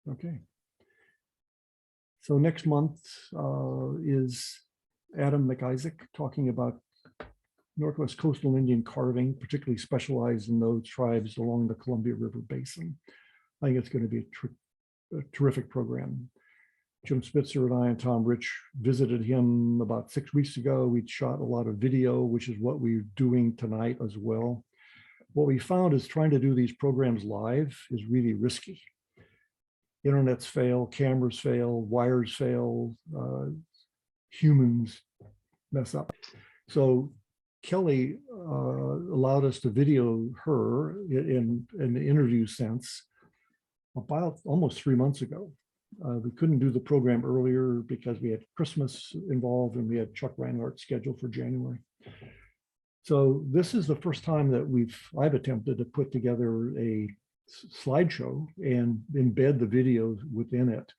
Okay. So next month is Adam McIsaac talking about Northwest coastal Indian carving, particularly specialized in those tribes along the Columbia River Basin. I think it's going to be a terrific program. Jim Spitzer and I and Tom Rich visited him about 6 weeks ago. We shot a lot of video, which is what we're doing tonight as well. What we found is trying to do these programs live is really risky. Internets fail, cameras fail, wires fail, humans mess up. So Kelley allowed us to video her in the interview sense about almost 3 months ago. We couldn't do the program earlier because we had Christmas involved and we had Chuck Reinhardt scheduled for January. So this is the first time that I've attempted to put together a slideshow and embed the videos within it.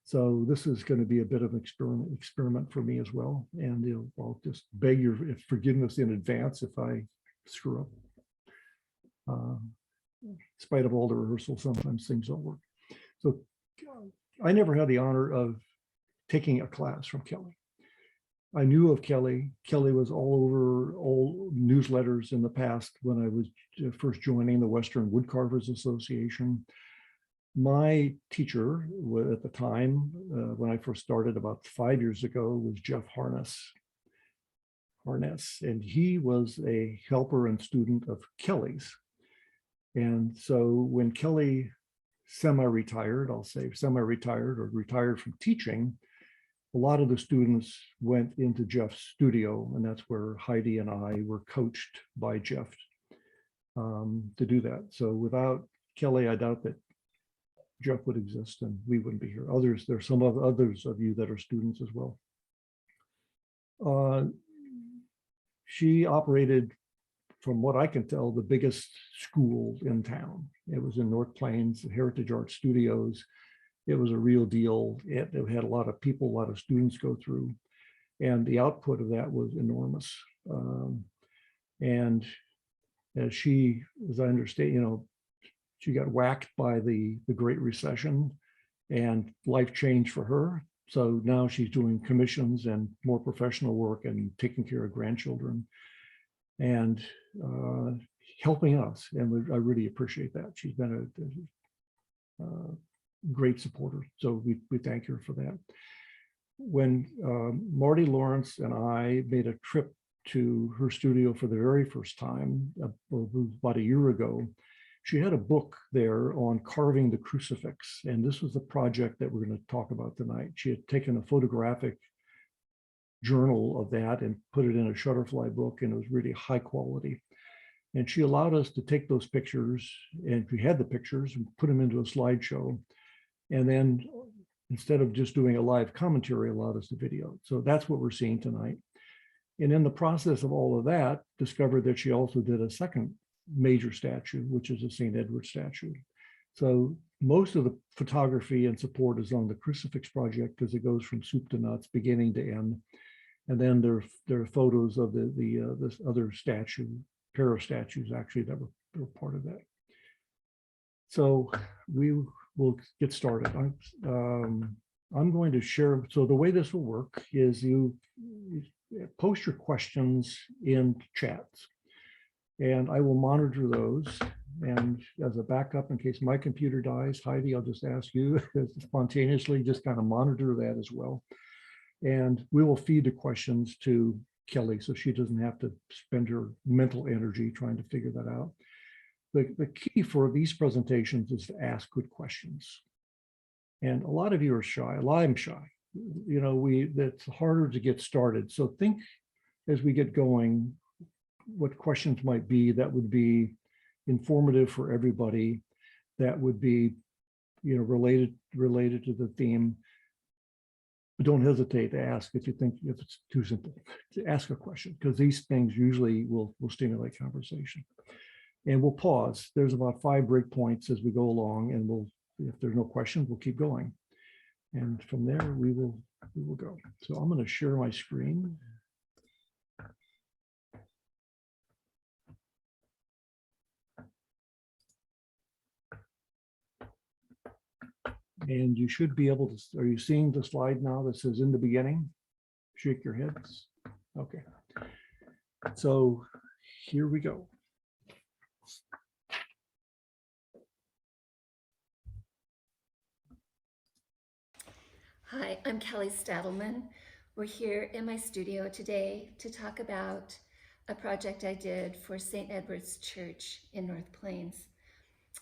So this is going to be a bit of an experiment for me as well. And I'll just beg your forgiveness in advance if I screw up. In spite of all the rehearsal, sometimes things don't work. So I never had the honor of taking a class from Kelley. I knew of Kelley. Kelley was all over all newsletters in the past when I was first joining the Western Woodcarvers Association. My teacher at the time, when I first started about 5 years ago, was Jeff Harness. And he was a helper and student of Kelley's. And so when Kelley semi-retired, I'll say semi-retired or retired from teaching, a lot of the students went into Jeff's studio, and that's where Heidi and I were coached by Jeff to do that. So without Kelley, I doubt that Jeff would exist and we wouldn't be here. There's some others of you that are students as well. She operated, from what I can tell, the biggest school in town. It was in North Plains, the Heritage Art Studios. It was a real deal. It had a lot of people, a lot of students go through, and the output of that was enormous. And as I understand, she got whacked by the Great Recession, and life changed for her. So now she's doing commissions and more professional work and taking care of grandchildren and helping us. And I really appreciate that. She's been a great supporter. So we thank her for that. When Marty Lawrence and I made a trip to her studio for the very first time, about a year ago, she had a book there on carving the crucifix. And this was the project that we're going to talk about tonight. She had taken a photographic journal of that and put it in a Shutterfly book, and it was really high quality. And she allowed us to take those pictures, and we had the pictures and put them into a slideshow. And then instead of just doing a live commentary, allowed us to video. So that's what we're seeing tonight. And in the process of all of that, discovered that she also did a second major statue, which is a St. Edward statue. So most of the photography and support is on the crucifix project because it goes from soup to nuts, beginning to end. And then there are photos of this other statue, pair of statues actually that were part of that. So we'll get started. I'm going to share. So the way this will work is you post your questions in chats, and I will monitor those. And as a backup, in case my computer dies, Heidi, I'll just ask you spontaneously, just kind of monitor that as well. And we will feed the questions to Kelley so she doesn't have to spend her mental energy trying to figure that out. The key for these presentations is to ask good questions. And a lot of you are shy. I'm shy. It's harder to get started. So think as we get going, what questions might be that would be informative for everybody, that would be, related to the theme. But don't hesitate to ask if it's too simple. To ask a question, because these things usually will stimulate conversation. And we'll pause. There's about 5 breakpoints as we go along, and if there's no questions, we'll keep going. And from there, we will go. So I'm going to share my screen. And you should be able to, are you seeing the slide now that says in the beginning? Shake your heads. Okay. So here we go. Hi, I'm Kelley Stadelman. We're here in my studio today to talk about a project I did for St. Edward's Church in North Plains.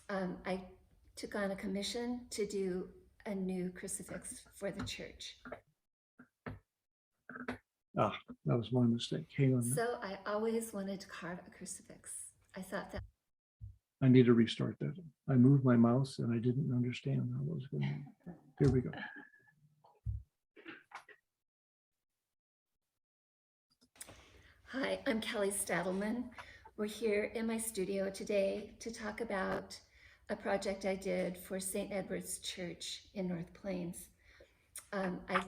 I took on a commission to do a new crucifix for the church. Ah, that was my mistake. Hang on. So I always wanted to carve a crucifix. I thought that I need to restart that. I moved my mouse and I didn't understand how that was going to. Here we go. Hi, I'm Kelley Stadelman. We're here in my studio today to talk about a project I did for St. Edward's Church in North Plains. I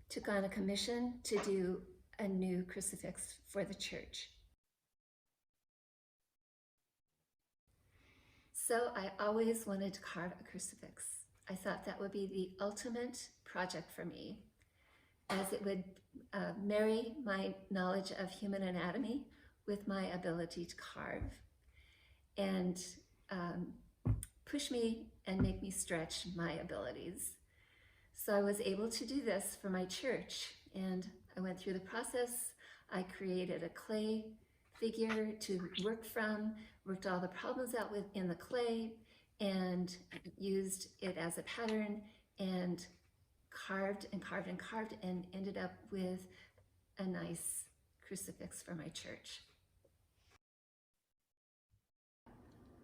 took on a commission to do a new crucifix for the church. So I always wanted to carve a crucifix. I thought that would be the ultimate project for me, as it would marry my knowledge of human anatomy with my ability to carve and push me and make me stretch my abilities. So I was able to do this for my church, and I went through the process. I created a clay figure to work from, worked all the problems out within the clay, and used it as a pattern, and carved and carved and carved, and ended up with a nice crucifix for my church.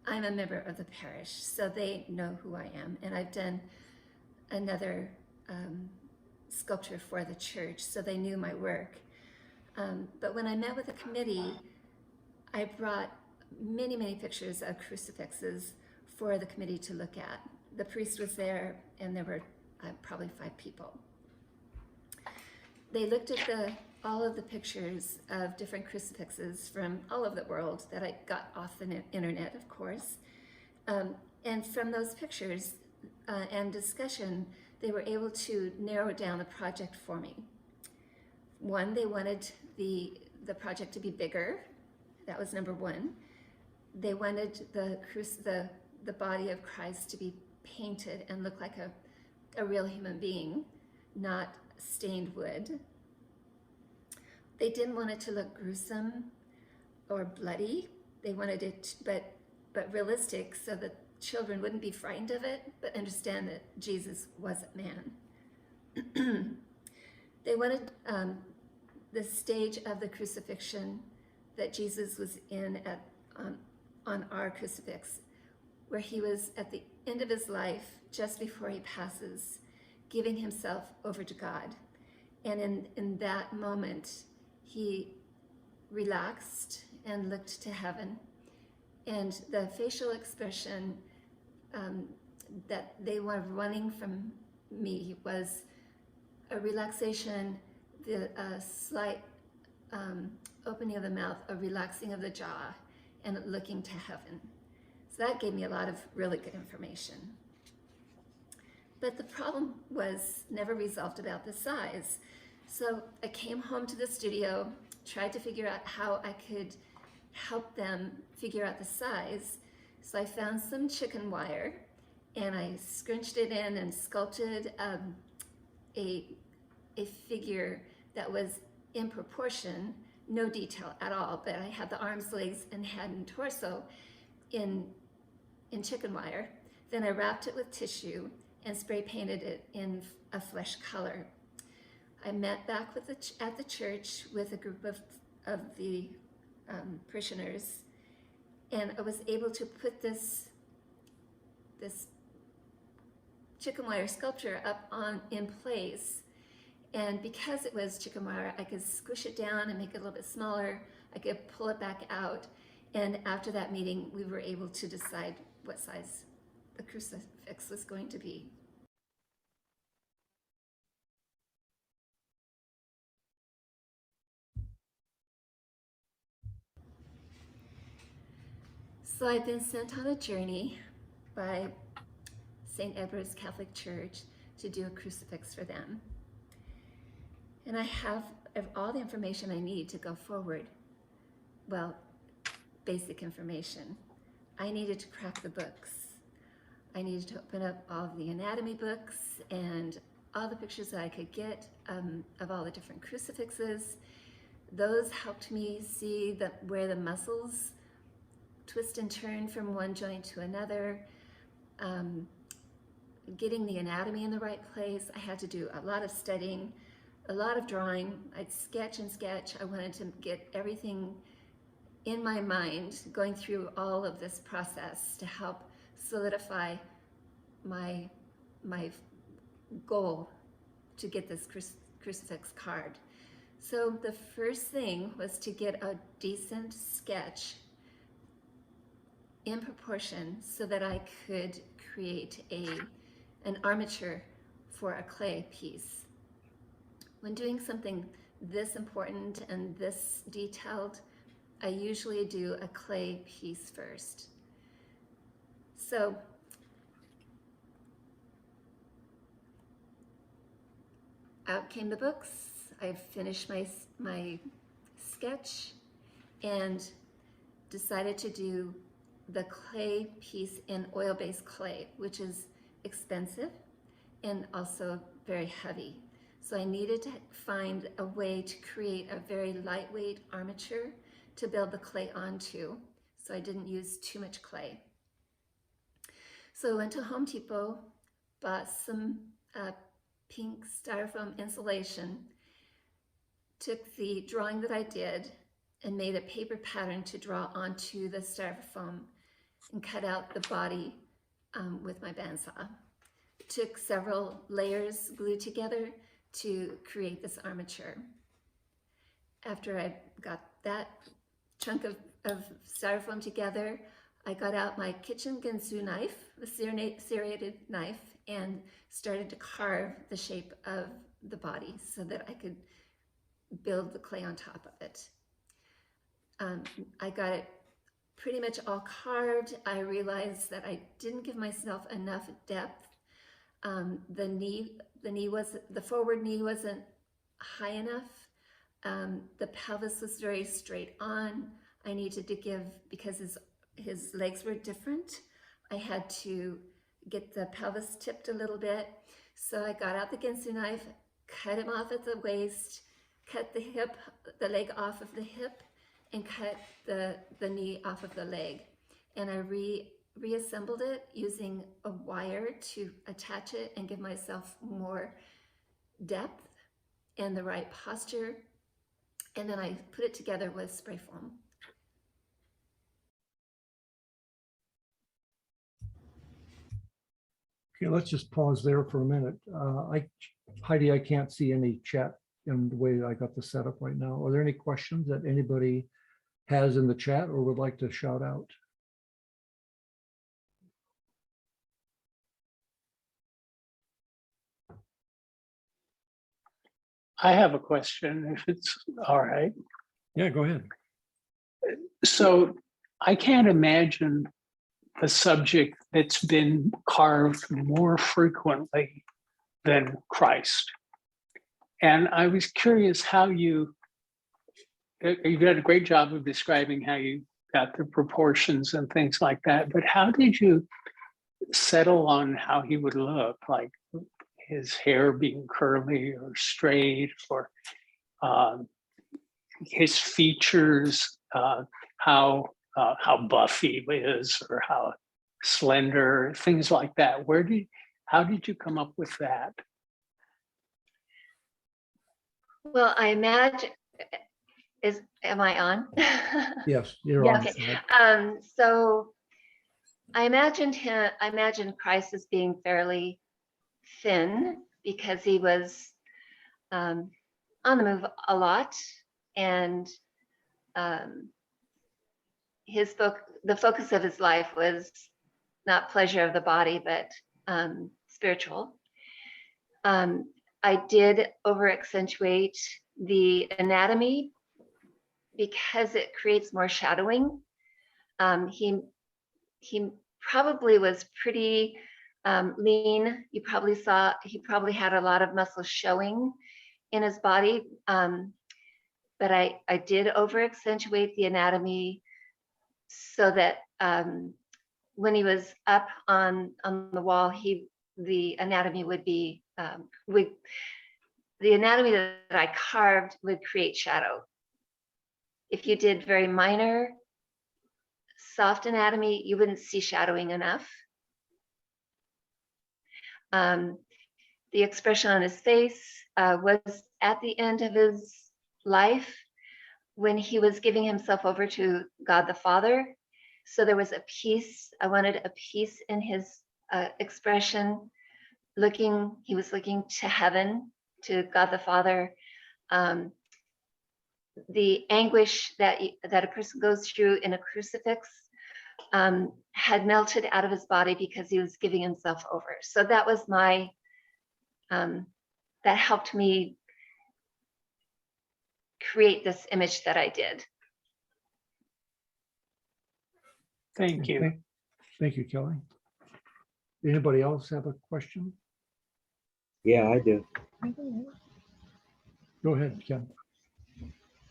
I'm a member of the parish, so they know who I am, and I've done another sculpture for the church, so they knew my work. But when I met with the committee, I brought many, many pictures of crucifixes for the committee to look at. The priest was there, and there were probably 5 people. They looked at all of the pictures of different crucifixes from all over the world that I got off the internet, of course. And from those pictures and discussion, they were able to narrow down the project for me. One, they wanted the project to be bigger. That was number one. They wanted the body of Christ to be painted and look like a real human being, not stained wood. They didn't want it to look gruesome or bloody. They wanted it, but realistic, so that children wouldn't be frightened of it, but understand that Jesus wasn't man. They wanted the stage of the crucifixion that Jesus was in on our crucifix, where he was at the end of his life, just before he passes, giving himself over to God. And in that moment, he relaxed and looked to heaven. And the facial expression that they were running from me was a relaxation, a slight opening of the mouth, a relaxing of the jaw, and looking to heaven. So that gave me a lot of really good information. But the problem was never resolved about the size. So I came home to the studio, tried to figure out how I could help them figure out the size. So I found some chicken wire, and I scrunched it in and sculpted a figure that was in proportion, no detail at all, but I had the arms, legs, and head and torso in chicken wire. Then I wrapped it with tissue and spray painted it in a flesh color. I met back at the church with a group of the parishioners, and I was able to put this chicken wire sculpture up in place. And because it was chicken wire, I could squish it down and make it a little bit smaller. I could pull it back out. And after that meeting, we were able to decide what size the crucifix was going to be. So I've been sent on a journey by St. Edward's Catholic Church to do a crucifix for them. And I have all the information I need to go forward. Well, basic information. I needed to crack the books. I needed to open up all of the anatomy books and all the pictures that I could get of all the different crucifixes. Those helped me see where the muscles twist and turn from one joint to another. Getting the anatomy in the right place. I had to do a lot of studying, a lot of drawing. I'd sketch and sketch. I wanted to get everything in my mind, going through all of this process to help solidify my goal to get this crucifix carved. So the first thing was to get a decent sketch in proportion so that I could create an armature for a clay piece. When doing something this important and this detailed, I usually do a clay piece first. So out came the books. I finished my sketch and decided to do the clay piece in oil-based clay, which is expensive and also very heavy. So I needed to find a way to create a very lightweight armature to build the clay onto, so I didn't use too much clay. So I went to Home Depot, bought some pink styrofoam insulation, took the drawing that I did and made a paper pattern to draw onto the styrofoam and cut out the body with my bandsaw. Took several layers glued together to create this armature. After I got that chunk of styrofoam together, I got out my kitchen ginsu knife, the serrated knife, and started to carve the shape of the body so that I could build the clay on top of it. I got it pretty much all carved. I realized that I didn't give myself enough depth. The forward knee wasn't high enough. The pelvis was very straight on. I needed to give, because his legs were different, I had to get the pelvis tipped a little bit. So I got out the ginsu knife, cut him off at the waist, cut the leg off of the hip, and cut the knee off of the leg. And I reassembled it using a wire to attach it and give myself more depth and the right posture. And then I put it together with spray foam. Okay, let's just pause there for a minute. Heidi, I can't see any chat in the way I got the setup right now. Are there any questions that anybody has in the chat or would like to shout out? I have a question, if it's all right. Yeah, go ahead. So I can't imagine a subject that's been carved more frequently than Christ. And I was curious how you did a great job of describing how you got the proportions and things like that, but how did you settle on how he would look, like his hair being curly or straight, or his features, how buff he is or how slender, things like that? How did you come up with that? Well, I imagine, am I on? Yes, you're Yeah, on. okay. So I imagined Christ as being fairly thin because he was on the move a lot, and the focus of his life was not pleasure of the body, but spiritual. I did over accentuate the anatomy because it creates more shadowing. He probably was pretty lean. You probably saw, he probably had a lot of muscle showing in his body. But I did over accentuate the anatomy so that when he was up on the wall, the anatomy would be, the anatomy that I carved would create shadow. If you did very minor, soft anatomy, you wouldn't see shadowing enough. The expression on his face was at the end of his life when he was giving himself over to God the Father. So there was a peace. I wanted a peace in his expression. He was looking to heaven, to God the Father. The anguish that a person goes through in a crucifix had melted out of his body because he was giving himself over. So that was that helped me create this image that I did. Thank you. Thank you, Kelley. Anybody else have a question? Yeah, I do. Go ahead, Ken.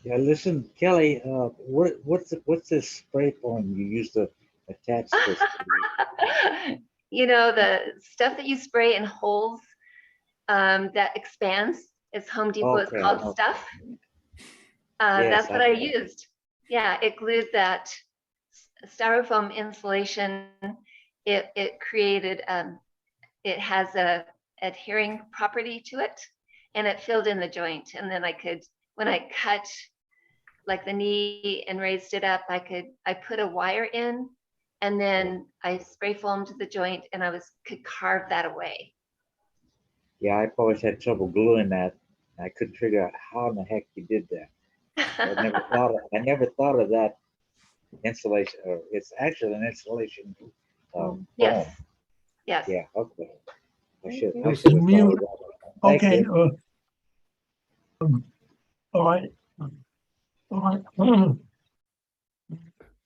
Yeah, listen, Kelley, what's this spray foam you used to attach this to? You know, the stuff that you spray in holes that expands. It's Home Depot. Okay, It's called okay. Stuff. Yes, That's what I used. Yeah, it glued that styrofoam insulation. It created, it has a adhering property to it, and it filled in the joint. And then I could, when I cut like the knee and raised it up, I put a wire in, and then I spray foamed the joint, and could carve that away. Yeah, I've always had trouble gluing that. I couldn't figure out how in the heck you did that. I never thought of that insulation, or it's actually an insulation foam. Yes. Yes. Yeah, okay. I should Nice have to thought of that. Thank Okay. you. All right. All right.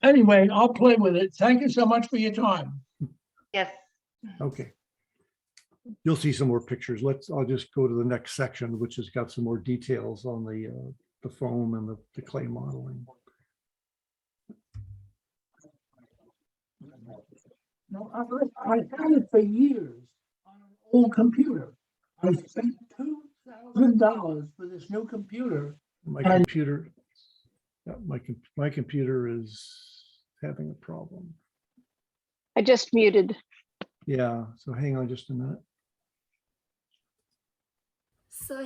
Anyway, I'll play with it. Thank you so much for your time. Yes. Okay. You'll see some more pictures. I'll just go to the next section, which has got some more details on the foam and the clay modeling. No, I've had it for years on an old computer. I spent $2,000 for this new computer. My computer, yeah, my computer is having a problem. I just muted. Yeah, so hang on just a minute. So I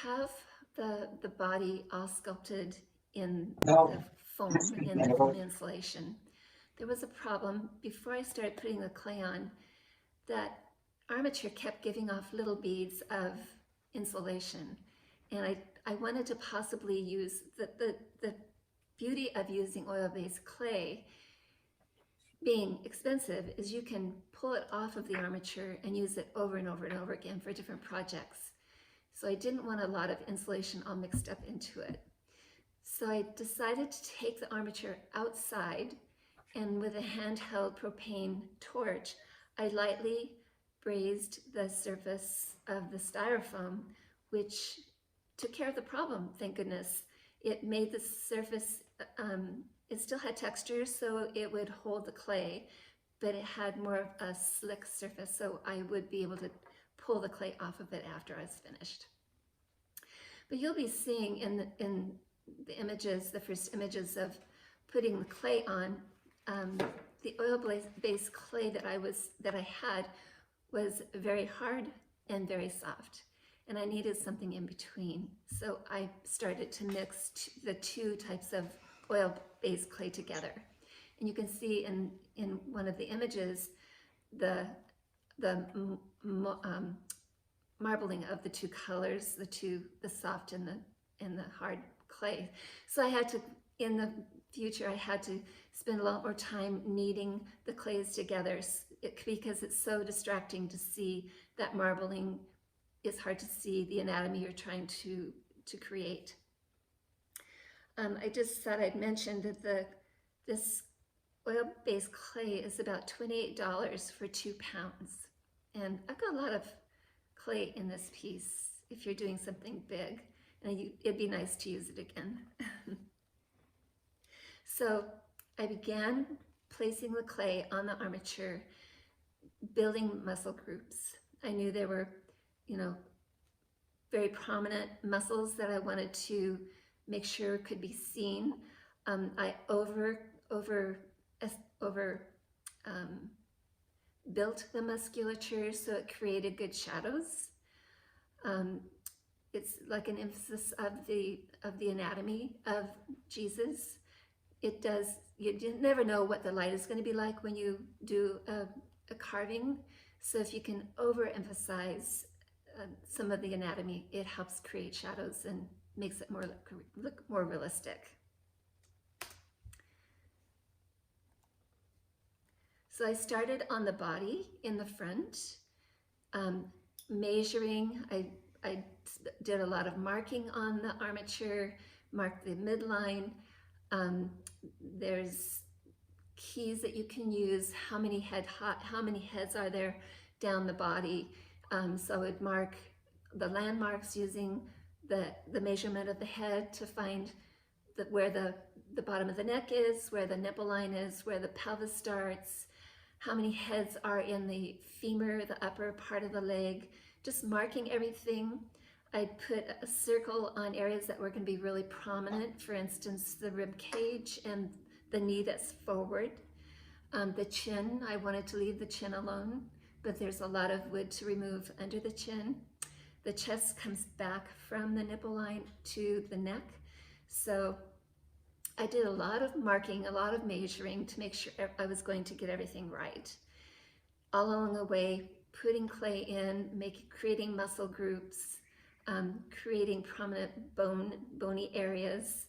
have the body all sculpted in the foam, in the foam insulation. There was a problem before I started putting the clay on. That armature kept giving off little beads of insulation, and I wanted to possibly use the beauty of using oil-based clay being expensive is you can pull it off of the armature and use it over and over and over again for different projects. So I didn't want a lot of insulation all mixed up into it. So I decided to take the armature outside, and with a handheld propane torch, I lightly brazed the surface of the styrofoam, which took care of the problem, thank goodness. It made the surface, it still had texture, so it would hold the clay, but it had more of a slick surface, so I would be able to pull the clay off of it after I was finished. But you'll be seeing in the images, the first images of putting the clay on, the oil-based clay that I had was very hard and very soft, and I needed something in between. So I started to mix the two types of oil-based clay together. And you can see in one of the images, the marbling of the two colors, the soft and the hard clay. So I had to, in the future, I had to spend a lot more time kneading the clays together because it's so distracting to see that marbling. It's hard to see the anatomy you're trying to create. I just thought I'd mention that this oil-based clay is about $28 for 2 pounds. And I've got a lot of clay in this piece if you're doing something big, and it'd be nice to use it again. So I began placing the clay on the armature, building muscle groups. I knew there were, very prominent muscles that I wanted to make sure could be seen. I built the musculature so it created good shadows. It's like an emphasis of the anatomy of Jesus. You never know what the light is going to be like when you do a carving. So if you can overemphasize some of the anatomy, it helps create shadows and makes it look more realistic. So I started on the body in the front, measuring. I did a lot of marking on the armature, marked the midline. There's keys that you can use. How many heads are there down the body? So I would mark the landmarks using the measurement of the head to find where the bottom of the neck is, where the nipple line is, where the pelvis starts, how many heads are in the femur, the upper part of the leg, just marking everything. I put a circle on areas that were going to be really prominent, for instance, the rib cage and the knee that's forward. The chin, I wanted to leave the chin alone, but there's a lot of wood to remove under the chin. The chest comes back from the nipple line to the neck. So I did a lot of marking, a lot of measuring to make sure I was going to get everything right. All along the way, putting clay in, creating muscle groups, creating prominent bony areas,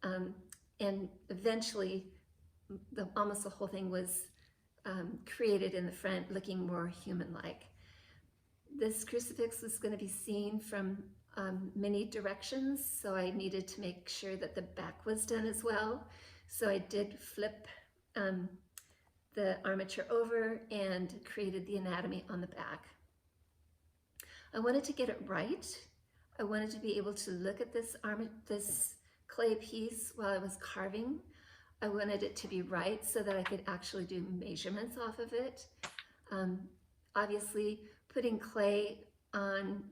and eventually almost the whole thing was created in the front, looking more human-like. This crucifix was going to be seen from many directions, so I needed to make sure that the back was done as well. So I did flip the armature over and created the anatomy on the back. I wanted to get it right. I wanted to be able to look at this clay piece while I was carving. I wanted it to be right so that I could actually do measurements off of it. Obviously, putting clay on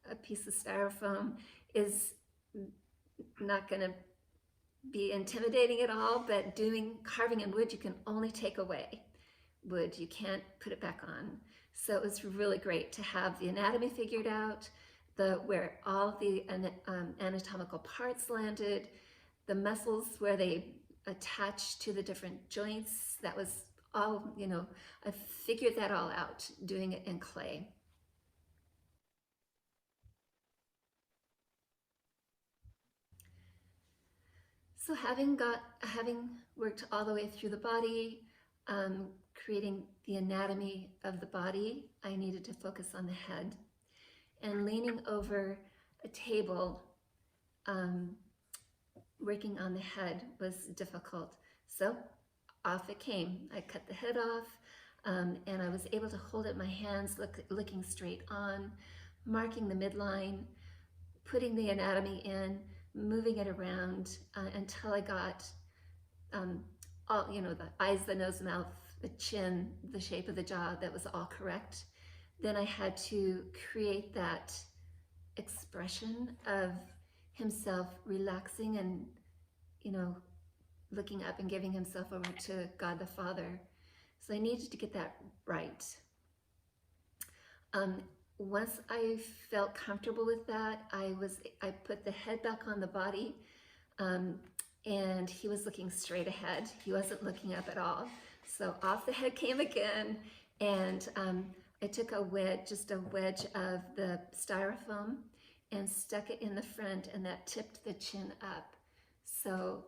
a piece of styrofoam is not going to be intimidating at all, but carving in wood, you can only take away wood. You can't put it back on. So it was really great to have the anatomy figured out, where all the anatomical parts landed, the muscles where they attach to the different joints. That was all, I figured that all out doing it in clay. So having worked all the way through the body, creating the anatomy of the body, I needed to focus on the head. And leaning over a table, working on the head was difficult. So off it came. I cut the head off, and I was able to hold it in my hands, looking straight on, marking the midline, putting the anatomy in, moving it around until I got all, the eyes, the nose, mouth, the chin, the shape of the jaw, that was all correct. Then I had to create that expression of himself relaxing and, looking up and giving himself over to God the Father. So I needed to get that right. Once I felt comfortable with that, I put the head back on the body, and he was looking straight ahead. He wasn't looking up at all. So off the head came again, and I took just a wedge of the styrofoam and stuck it in the front, and that tipped the chin up. So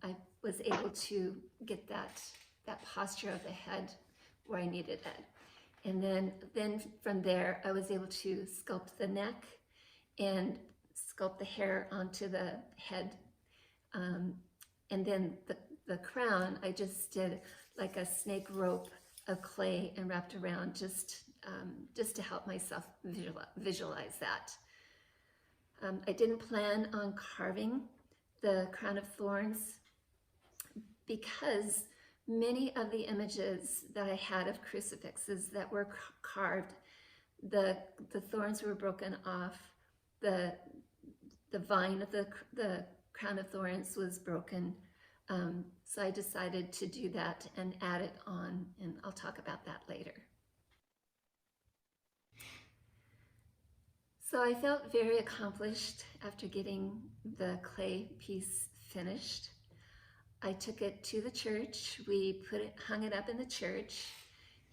I was able to get that posture of the head where I needed it. And then from there, I was able to sculpt the neck and sculpt the hair onto the head. And then the crown, I just did like a snake rope of clay and wrapped around just to help myself visualize that. I didn't plan on carving the crown of thorns because many of the images that I had of crucifixes that were carved, the thorns were broken off, the vine of the crown of thorns was broken. So I decided to do that and add it on, and I'll talk about that later. So I felt very accomplished after getting the clay piece finished. I took it to the church. We hung it up in the church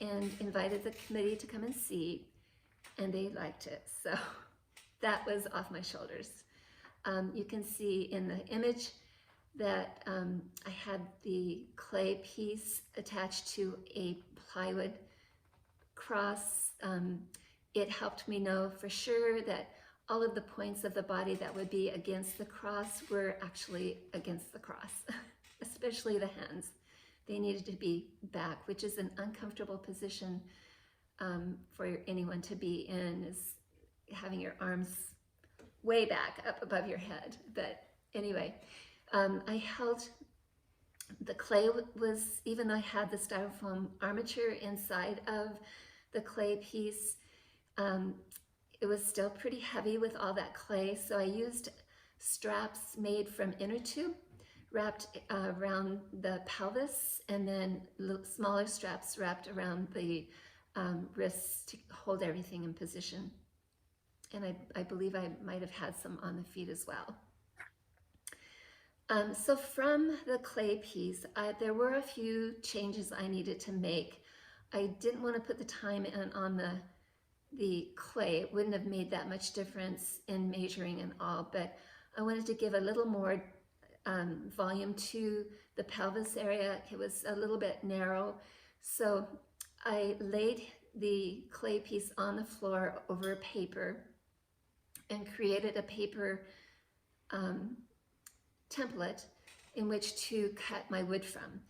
and invited the committee to come and see, and they liked it. So that was off my shoulders. You can see in the image that I had the clay piece attached to a plywood cross. It helped me know for sure that all of the points of the body that would be against the cross were actually against the cross, especially the hands. They needed to be back, which is an uncomfortable position for anyone to be in, is having your arms way back up above your head. But anyway, I held the clay even though I had the styrofoam armature inside of the clay piece, it was still pretty heavy with all that clay. So I used straps made from inner tube wrapped around the pelvis, and then smaller straps wrapped around the wrists to hold everything in position. And I believe I might have had some on the feet as well. So from the clay piece, there were a few changes I needed to make. I didn't want to put the time in on the clay. It wouldn't have made that much difference in measuring and all, but I wanted to give a little more volume to the pelvis area. It was a little bit narrow. So I laid the clay piece on the floor over paper and created a paper template in which to cut my wood from.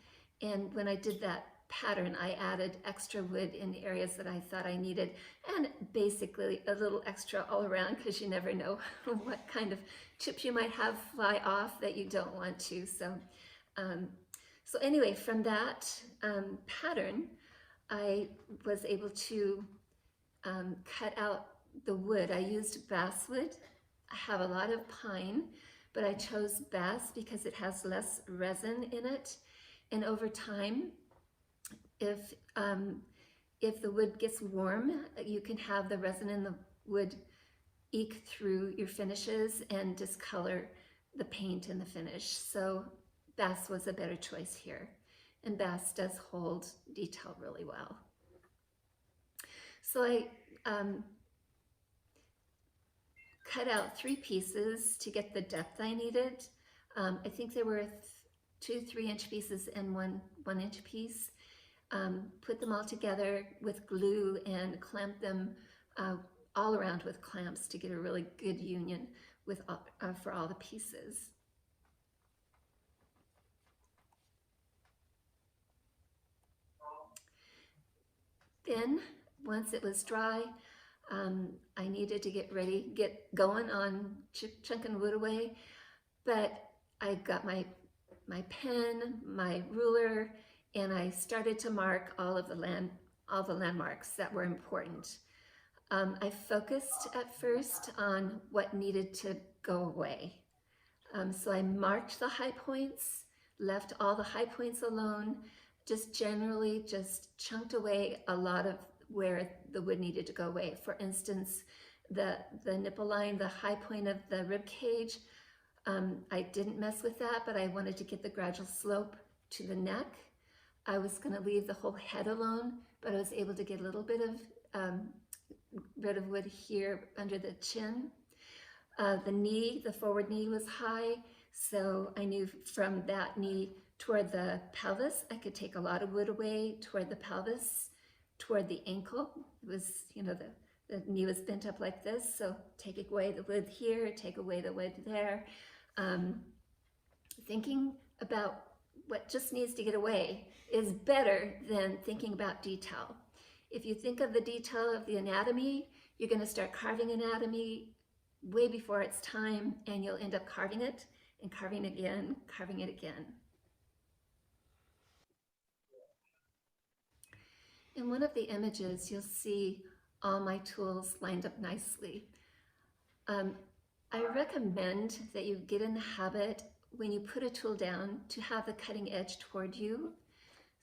And when I did that pattern, I added extra wood in the areas that I thought I needed, and basically a little extra all around, because you never know what kind of chips you might have fly off that you don't want to. So anyway, from that pattern, I was able to cut out the wood. I used basswood. I have a lot of pine, but I chose bass because it has less resin in it. And over time, if the wood gets warm, you can have the resin in the wood eke through your finishes and discolor the paint in the finish. So bass was a better choice here. And bass does hold detail really well. So I cut out 3 pieces to get the depth I needed. I think there were 2 3-inch pieces and one 1-inch piece. Put them all together with glue and clamp them all around with clamps to get a really good union with for all the pieces. Then, once it was dry, I needed to get going on chunking wood away, but I got my pen, my ruler, and I started to mark all the landmarks that were important. I focused at first on what needed to go away. So I marked the high points, left all the high points alone, just generally just chunked away a lot of where the wood needed to go away. For instance, the nipple line, the high point of the rib cage, I didn't mess with that, but I wanted to get the gradual slope to the neck. I was going to leave the whole head alone, but I was able to get a little bit of rid of wood here under the chin. The forward knee was high, so I knew from that knee toward the pelvis, I could take a lot of wood away toward the pelvis, toward the ankle. It was, the knee was bent up like this, so take away the wood here, take away the wood there. Thinking about what just needs to get away is better than thinking about detail. If you think of the detail of the anatomy, you're going to start carving anatomy way before it's time, and you'll end up carving it and carving again, carving it again. In one of the images, you'll see all my tools lined up nicely. I recommend that you get in the habit when you put a tool down to have the cutting edge toward you.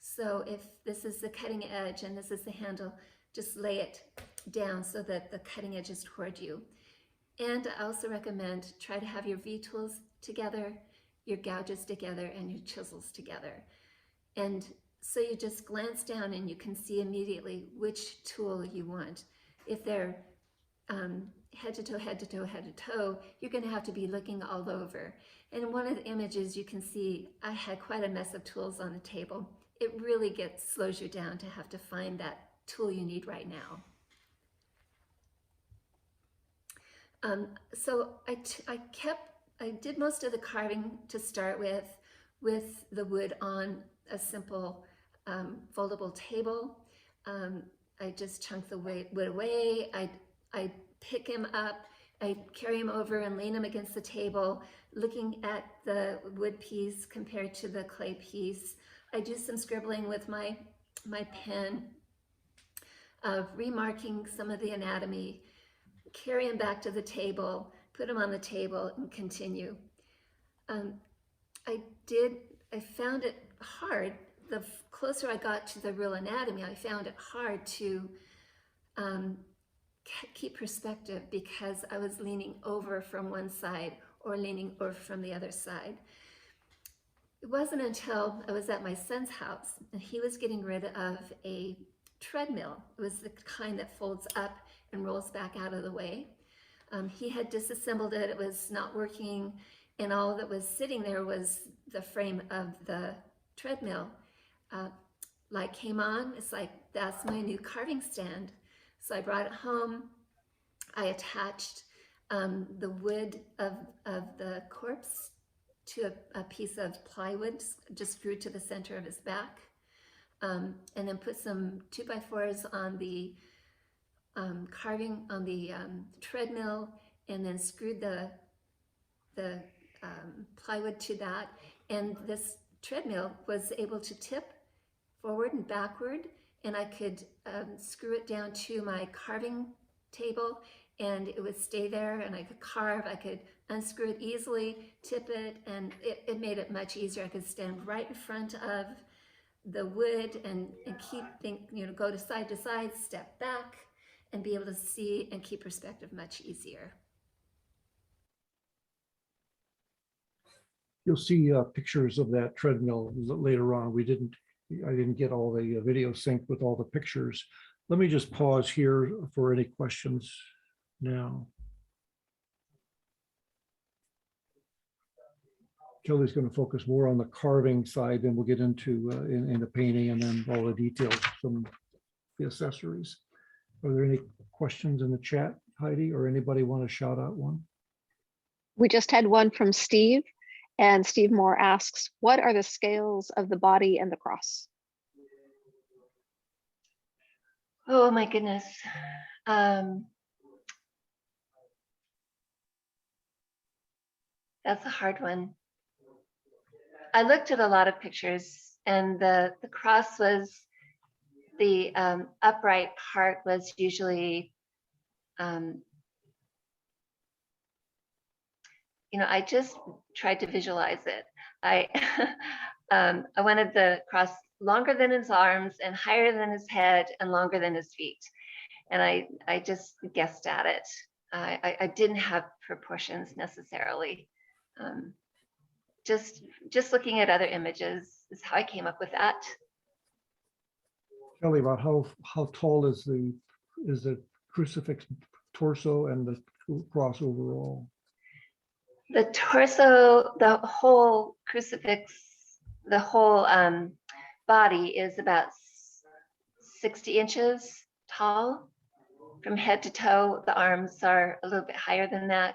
So if this is the cutting edge and this is the handle, just lay it down so that the cutting edge is toward you. And I also recommend try to have your V-tools together, your gouges together, and your chisels together. And so you just glance down and you can see immediately which tool you want. If they're head to toe, head to toe, head to toe, you're going to have to be looking all over. And in one of the images, you can see I had quite a mess of tools on the table. It really slows you down to have to find that tool you need right now. So I did most of the carving to start with the wood on a simple foldable table. I just chunk the wood away. I pick him up, I carry him over and lean him against the table, looking at the wood piece compared to the clay piece. I do some scribbling with my pen, remarking some of the anatomy, carry him back to the table, put him on the table, and continue. I found it hard. The closer I got to the real anatomy, I found it hard to keep perspective because I was leaning over from one side or leaning over from the other side. It wasn't until I was at my son's house and he was getting rid of a treadmill. It was the kind that folds up and rolls back out of the way. He had disassembled it, it was not working, and all that was sitting there was the frame of the treadmill. Light came on, it's like, that's my new carving stand. So I brought it home, I attached the wood of the corpse to a piece of plywood, just screwed to the center of his back, and then put some 2x4s on the carving on the treadmill, and then screwed the plywood to that. And this treadmill was able to tip forward and backward, and I could screw it down to my carving table and it would stay there, and I could carve, I could unscrew it easily, tip it, and it made it much easier. I could stand right in front of the wood and go to side, step back, and be able to see and keep perspective much easier. You'll see pictures of that treadmill later on. I didn't get all the video synced with all the pictures. Let me just pause here for any questions now. Kelley's going to focus more on the carving side, then we'll get into in the painting and then all the details from the accessories. Are there any questions in the chat, Heidi, or anybody want to shout out one? We just had one from Steve, and Steve Moore asks, what are the scales of the body and the cross? Oh my goodness. That's a hard one. I looked at a lot of pictures, and the cross was, the upright part was usually, I just tried to visualize it. I wanted the cross longer than his arms and higher than his head and longer than his feet. And I just guessed at it. I didn't have proportions necessarily. Just looking at other images is how I came up with that. Kelley, about how tall is the crucifix torso and the cross overall? The torso, the whole crucifix, the whole body is about 60 inches tall from head to toe. The arms are a little bit higher than that.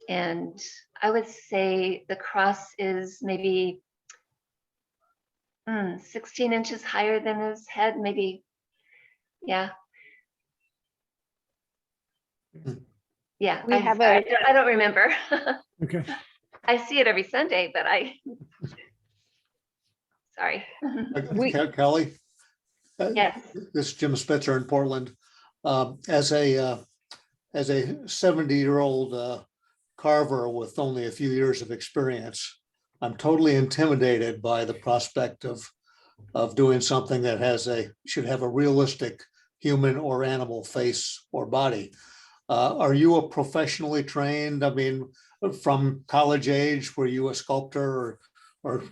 And I would say the cross is maybe 16 inches higher than his head, maybe. Yeah. Yeah, We have a- I don't remember. Okay. I see it every Sunday, but sorry. Kelly? Yes. This is Jim Spitzer in Portland. As a 70-year-old carver with only a few years of experience, I'm totally intimidated by the prospect of doing something that should have a realistic human or animal face or body. Are you a professionally trained? I mean, from college age, were you a sculptor, or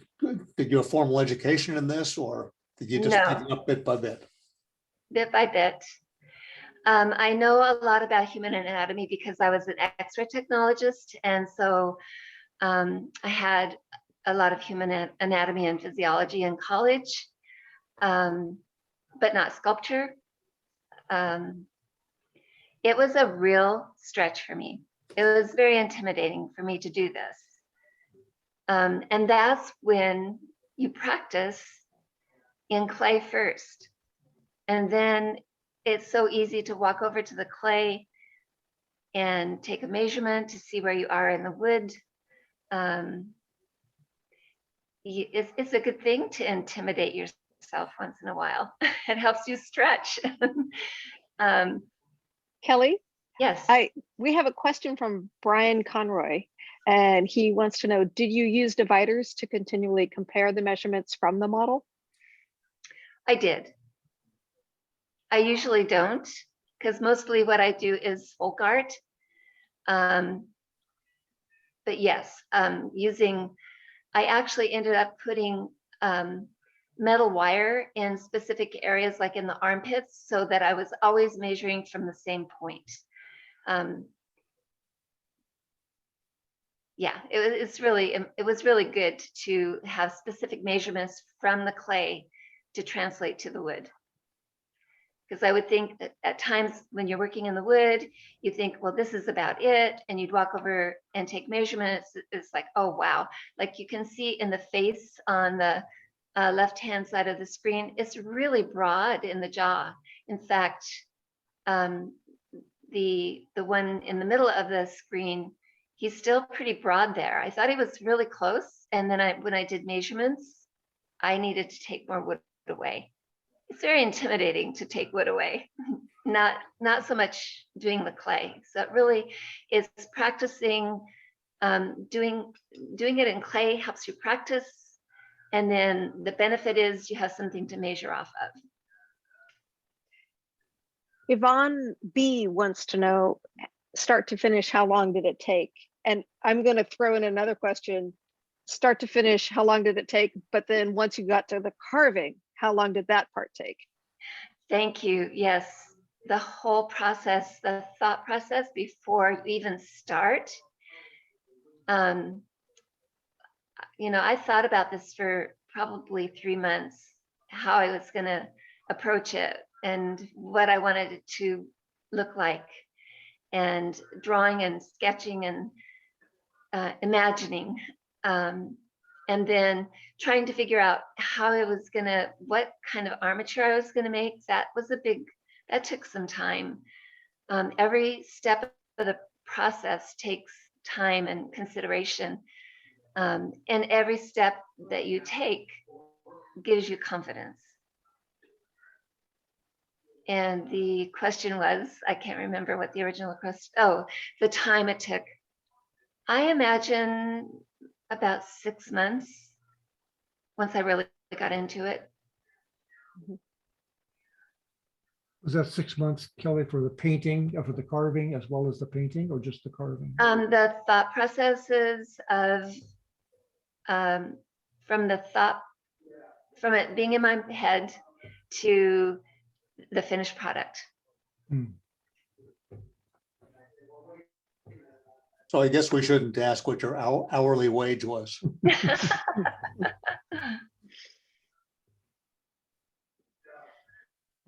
did you have formal education in this, or did you just pick it up bit by bit? Bit by bit. I know a lot about human anatomy because I was an X-ray technologist, and so I had a lot of human anatomy and physiology in college, but not sculpture. It was a real stretch for me. It was very intimidating for me to do this. And that's when you practice in clay first. And then it's so easy to walk over to the clay and take a measurement to see where you are in the wood. It's a good thing to intimidate yourself once in a while. It helps you stretch. Kelly, Yes. we have a question from Brian Conroy, and he wants to know, did you use dividers to continually compare the measurements from the model? I did. I usually don't, because mostly what I do is folk art. But yes, I actually ended up putting metal wire in specific areas, like in the armpits, so that I was always measuring from the same point. Yeah, it was really good to have specific measurements from the clay to translate to the wood. Because I would think that at times when you're working in the wood, you think, well, this is about it. And you'd walk over and take measurements. It's like, oh, wow. Like you can see in the face on the left-hand side of the screen, it's really broad in the jaw. In fact, the one in the middle of the screen, he's still pretty broad there. I thought he was really close. And then when I did measurements, I needed to take more wood away. It's very intimidating to take wood away, not so much doing the clay. So it really is practicing, doing it in clay helps you practice. And then the benefit is you have something to measure off of. Yvonne B wants to know, start to finish, how long did it take? And I'm going to throw in another question. Start to finish, how long did it take? But then once you got to the carving, how long did that part take? Thank you. Yes, the whole process, the thought process before you even start. You know, I thought about this for probably 3 months, how I was going to approach it and what I wanted it to look like, and drawing and sketching and imagining. And then trying to figure out how I was gonna, what kind of armature I was gonna make. That took some time. Every step of the process takes time and consideration. And every step that you take gives you confidence. And the question was, I can't remember what the original question, oh, the time it took. I imagine about 6 months once I really got into it. Was that 6 months, Kelly, for the painting, for the carving, as well as the painting, or just the carving? The thought processes of, from it being in my head to the finished product. So I guess we shouldn't ask what your hourly wage was.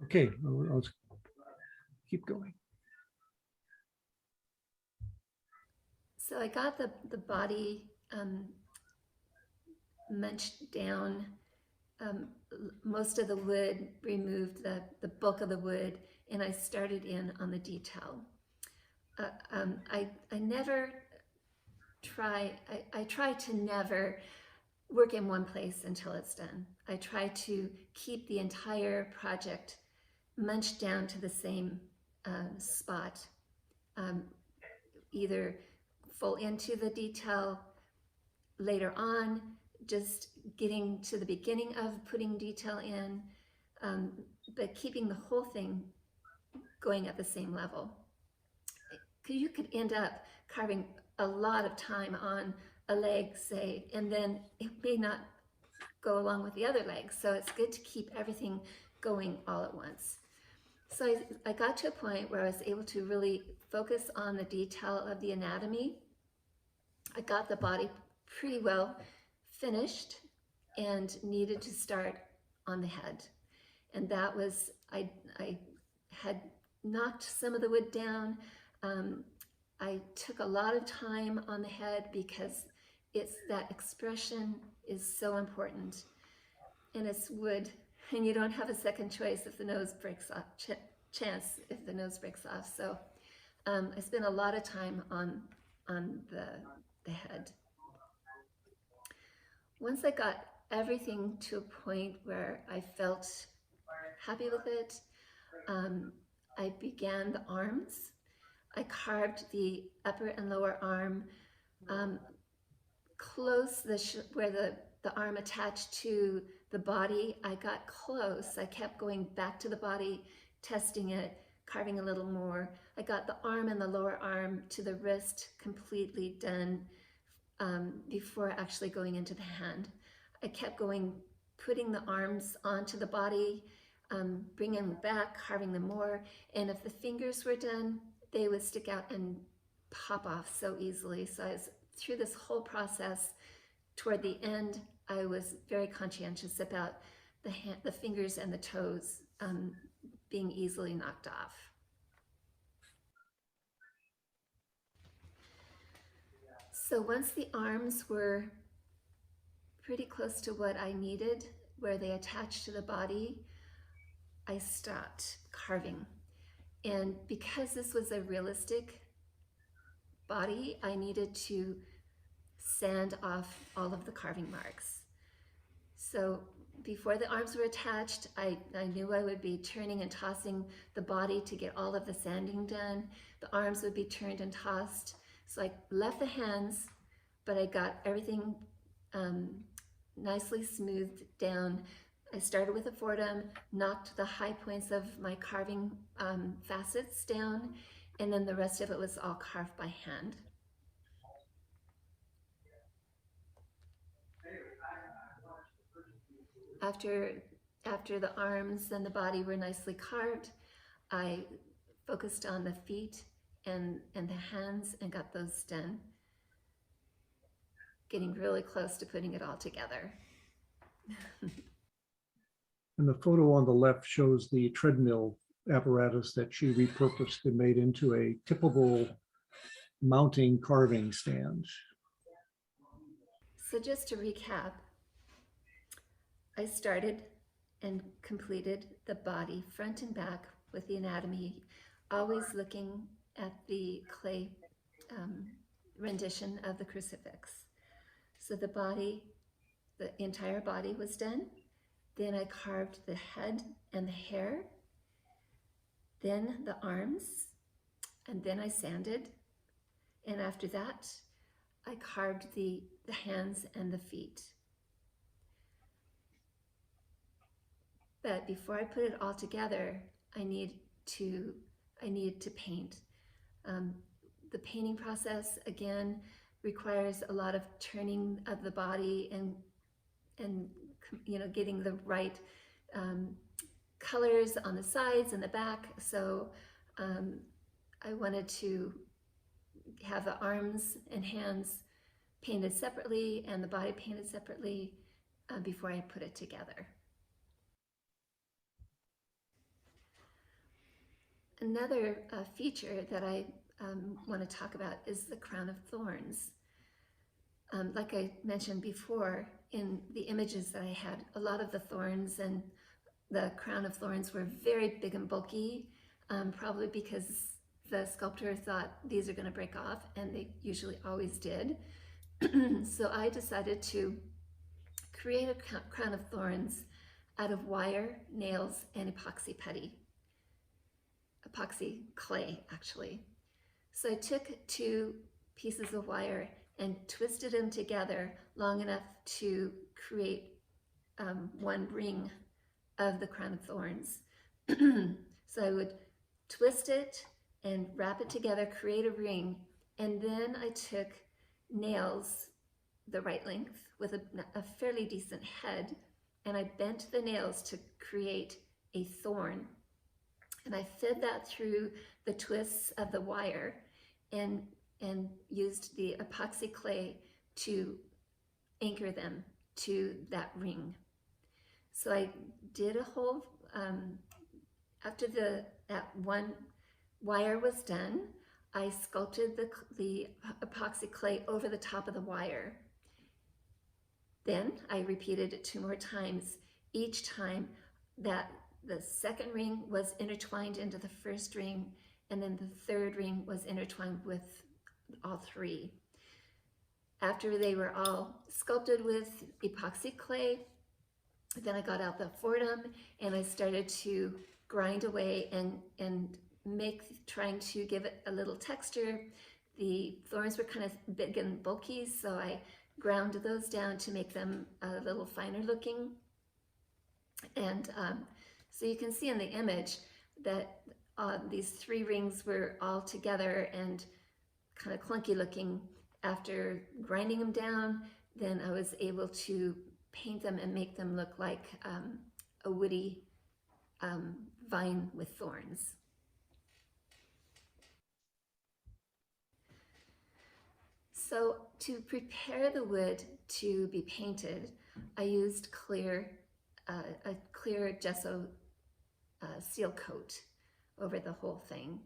Okay, let's keep going. So I got the body munched down most of the wood, removed the bulk of the wood, and I started in on the detail. I never try, I try to never work in one place until it's done. I try to keep the entire project munched down to the same spot, either full into the detail later on, just getting to the beginning of putting detail in, but keeping the whole thing going at the same level. You could end up carving a lot of time on a leg, say, and then it may not go along with the other legs. So it's good to keep everything going all at once. So I got to a point where I was able to really focus on the detail of the anatomy. I got the body pretty well finished and needed to start on the head. And that was, I had knocked some of the wood down. I took a lot of time on the head because that expression is so important, and it's wood, and you don't have a second choice if the nose breaks off, chance if the nose breaks off. So I spent a lot of time on the head. Once I got everything to a point where I felt happy with it, I began the arms. I carved the upper and lower arm close where the arm attached to the body. I got close. I kept going back to the body, testing it, carving a little more. I got the arm and the lower arm to the wrist completely done before actually going into the hand. I kept going, putting the arms onto the body, bringing them back, carving them more. And if the fingers were done, they would stick out and pop off so easily. So I was through this whole process. Toward the end, I was very conscientious about the fingers and the toes being easily knocked off. So once the arms were pretty close to what I needed, where they attached to the body, I stopped carving. And because this was a realistic body, I needed to sand off all of the carving marks. So before the arms were attached, I knew I would be turning and tossing the body to get all of the sanding done. The arms would be turned and tossed. So I left the hands, but I got everything nicely smoothed down. I started with a fordham, knocked the high points of my carving facets down, and then the rest of it was all carved by hand. After the arms and the body were nicely carved, I focused on the feet and the hands and got those done, getting really close to putting it all together. And the photo on the left shows the treadmill apparatus that she repurposed and made into a tippable mounting carving stand. So just to recap, I started and completed the body front and back with the anatomy, always looking at the clay rendition of the crucifix. So the body, the entire body was done. Then I carved the head and the hair, then the arms, and then I sanded. And after that, I carved the hands and the feet. But before I put it all together, I need to paint. The painting process, again, requires a lot of turning of the body and getting the right colors on the sides and the back. So I wanted to have the arms and hands painted separately and the body painted separately before I put it together. Another feature that I want to talk about is the crown of thorns. Like I mentioned before, in the images that I had, a lot of the thorns and the crown of thorns were very big and bulky, probably because the sculptor thought these are going to break off, and they usually always did. So I decided to create a crown of thorns out of wire, nails, and epoxy putty. Epoxy clay, actually. So I took 2 pieces of wire and twisted them together long enough to create one ring of the crown of thorns. So I would twist it and wrap it together, create a ring, and then I took nails the right length with a fairly decent head, and I bent the nails to create a thorn. And I fed that through the twists of the wire and used the epoxy clay to anchor them to that ring. So I did a whole, after that one wire was done, I sculpted the epoxy clay over the top of the wire. Then I repeated it 2 more times, each time that the second ring was intertwined into the first ring, and then the third ring was intertwined with all 3. After they were all sculpted with epoxy clay, then I got out the Fordham and I started to grind away and trying to give it a little texture. The thorns were kind of big and bulky, so I ground those down to make them a little finer looking. And so you can see in the image that these 3 rings were all together and kind of clunky looking. After grinding them down, then I was able to paint them and make them look like a woody vine with thorns. So to prepare the wood to be painted, I used a clear gesso seal coat over the whole thing.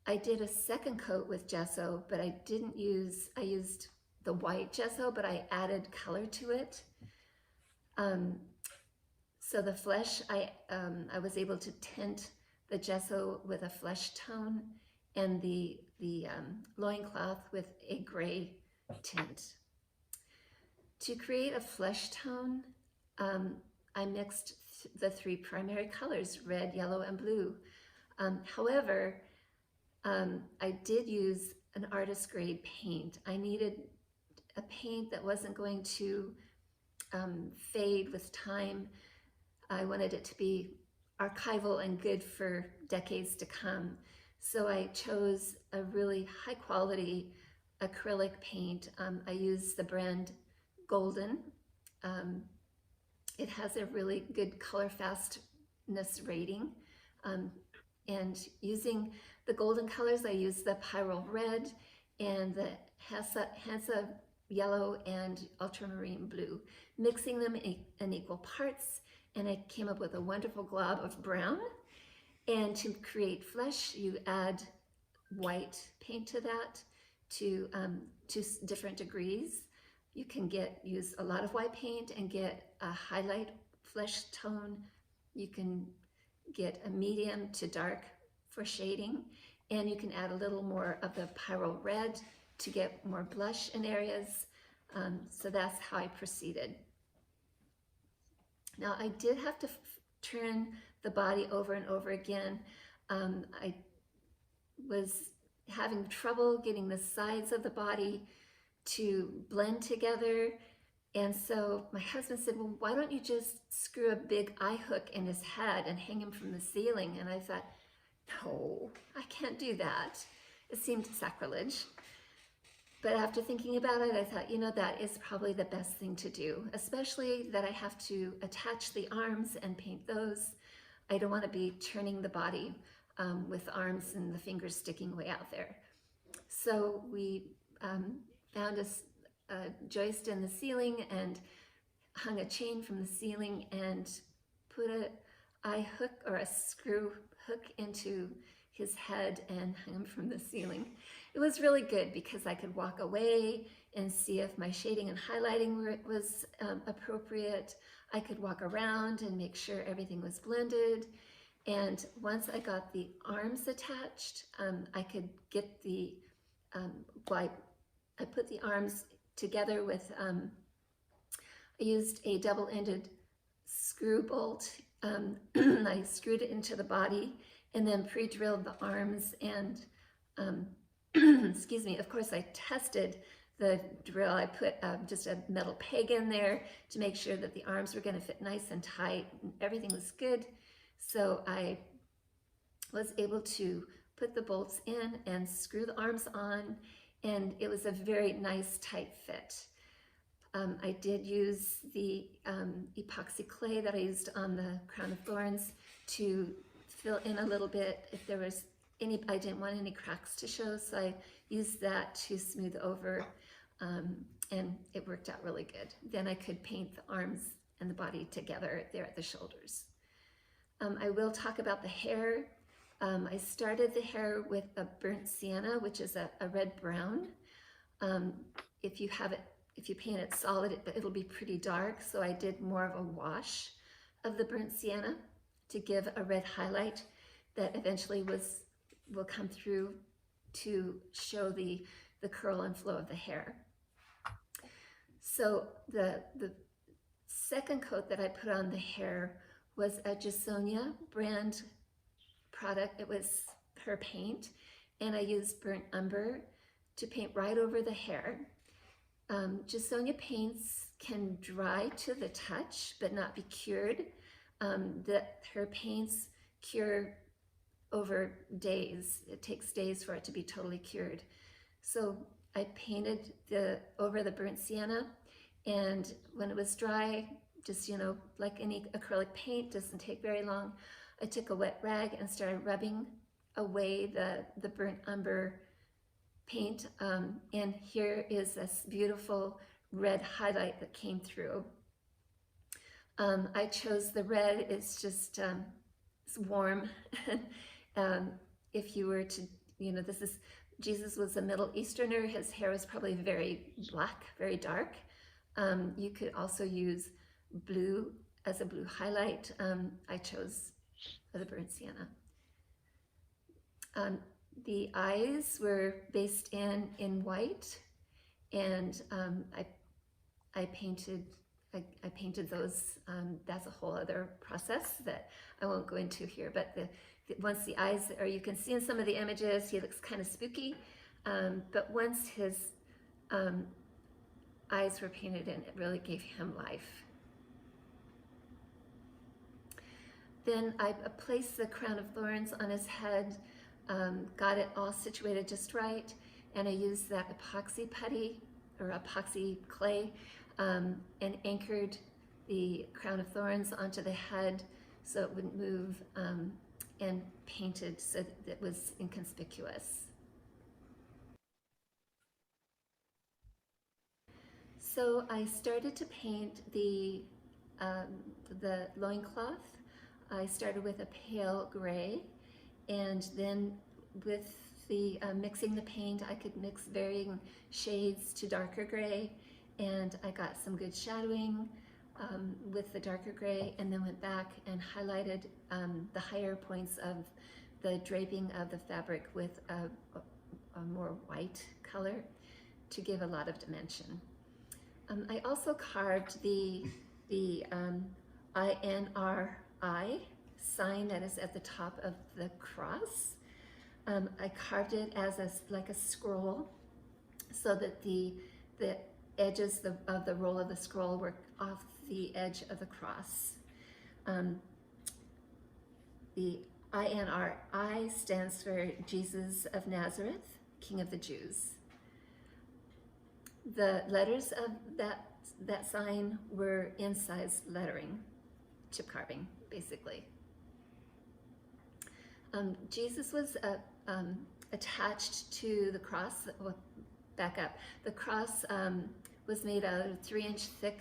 I did a second coat with gesso, but I used the white gesso, but I added color to it. So the flesh, I was able to tint the gesso with a flesh tone and the loincloth with a gray tint. To create a flesh tone, I mixed the 3 primary colors, red, yellow, and blue. However, I did use an artist grade paint. I needed a paint that wasn't going to fade with time. I wanted it to be archival and good for decades to come. So I chose a really high quality acrylic paint. I used the brand Golden. It has a really good color fastness rating. And using the golden colors, I used the Pyrrole Red and the Hansa Yellow and Ultramarine Blue, mixing them in equal parts, and I came up with a wonderful glob of brown. And to create flesh, you add white paint to that to different degrees. You can use a lot of white paint and get a highlight flesh tone. You can get a medium to dark for shading, and you can add a little more of the Pyrrole Red to get more blush in areas. So that's how I proceeded. Now I did have to turn the body over and over again. I was having trouble getting the sides of the body to blend together. And so my husband said, well, why don't you just screw a big eye hook in his head and hang him from the ceiling? And I thought, no, I can't do that. It seemed sacrilege. But after thinking about it, I thought, that is probably the best thing to do, especially that I have to attach the arms and paint those. I don't want to be turning the body with the arms and the fingers sticking way out there. So we found a joist in the ceiling and hung a chain from the ceiling and put an eye hook or a screw hook into his head and hung him from the ceiling. It was really good because I could walk away and see if my shading and highlighting was appropriate. I could walk around and make sure everything was blended. And once I got the arms attached, I could get the, I put the arms together with, I used a double-ended screw bolt. I screwed it into the body and then pre-drilled the arms and, excuse me, of course I tested the drill. I put just a metal peg in there to make sure that the arms were going to fit nice and tight. Everything was good. So I was able to put the bolts in and screw the arms on, and it was a very nice tight fit. I did use the epoxy clay that I used on the crown of thorns to fill in a little bit if there was any, I didn't want any cracks to show, so I used that to smooth over, and it worked out really good. Then I could paint the arms and the body together there at the shoulders. I will talk about the hair. I started the hair with a burnt sienna, which is a red brown. If you paint it solid, it'll be pretty dark. So I did more of a wash of the burnt sienna to give a red highlight that eventually will come through to show the curl and flow of the hair. So the second coat that I put on the hair was a Jasonia brand product. It was her paint, and I used burnt umber to paint right over the hair. Jasonia paints can dry to the touch, but not be cured. Her paints cure over days. It takes days for it to be totally cured. So I painted over the burnt sienna, and when it was dry, just, like any acrylic paint, doesn't take very long, I took a wet rag and started rubbing away the burnt umber paint, and here is this beautiful red highlight that came through. I chose the red. It's just it's warm. If you were to, Jesus was a Middle Easterner. His hair was probably very black, very dark. You could also use blue as a blue highlight. I chose the burnt sienna. The eyes were based in white, and I painted those. That's a whole other process that I won't go into here. But once the eyes, or you can see in some of the images, he looks kind of spooky. But once his eyes were painted in, it really gave him life. Then I placed the crown of thorns on his head, got it all situated just right, and I used that epoxy putty or epoxy clay and anchored the crown of thorns onto the head so it wouldn't move, and painted so that it was inconspicuous. So I started to paint the loincloth. I started with a pale gray, and then with the mixing the paint, I could mix varying shades to darker gray, and I got some good shadowing with the darker gray, and then went back and highlighted the higher points of the draping of the fabric with a more white color to give a lot of dimension. I also carved the INRI sign that is at the top of the cross. I carved it as like a scroll, so that the edges of the roll of the scroll were off the edge of the cross. The INRI stands for Jesus of Nazareth, King of the Jews. The letters of that sign were incised lettering, chip carving, basically. Jesus was attached to the cross. Well, back up. The cross was made out of 3-inch thick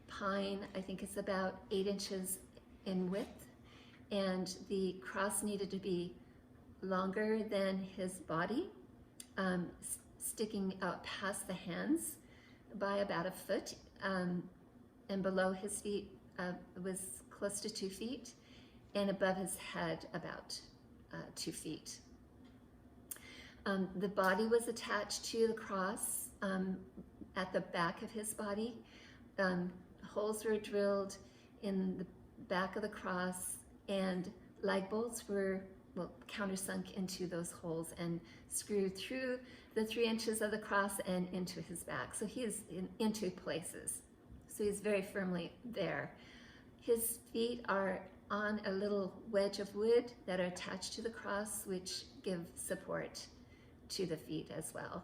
pine. I think it's about 8 inches in width, and the cross needed to be longer than his body, sticking out past the hands by about a foot, and below his feet was close to 2 feet, and above his head about 2 feet. The body was attached to the cross at the back of his body. Holes were drilled in the back of the cross, and lag bolts were countersunk into those holes and screwed through the 3 inches of the cross and into his back. So he is in 2 places. So he's very firmly there. His feet are on a little wedge of wood that are attached to the cross, which give support to the feet as well.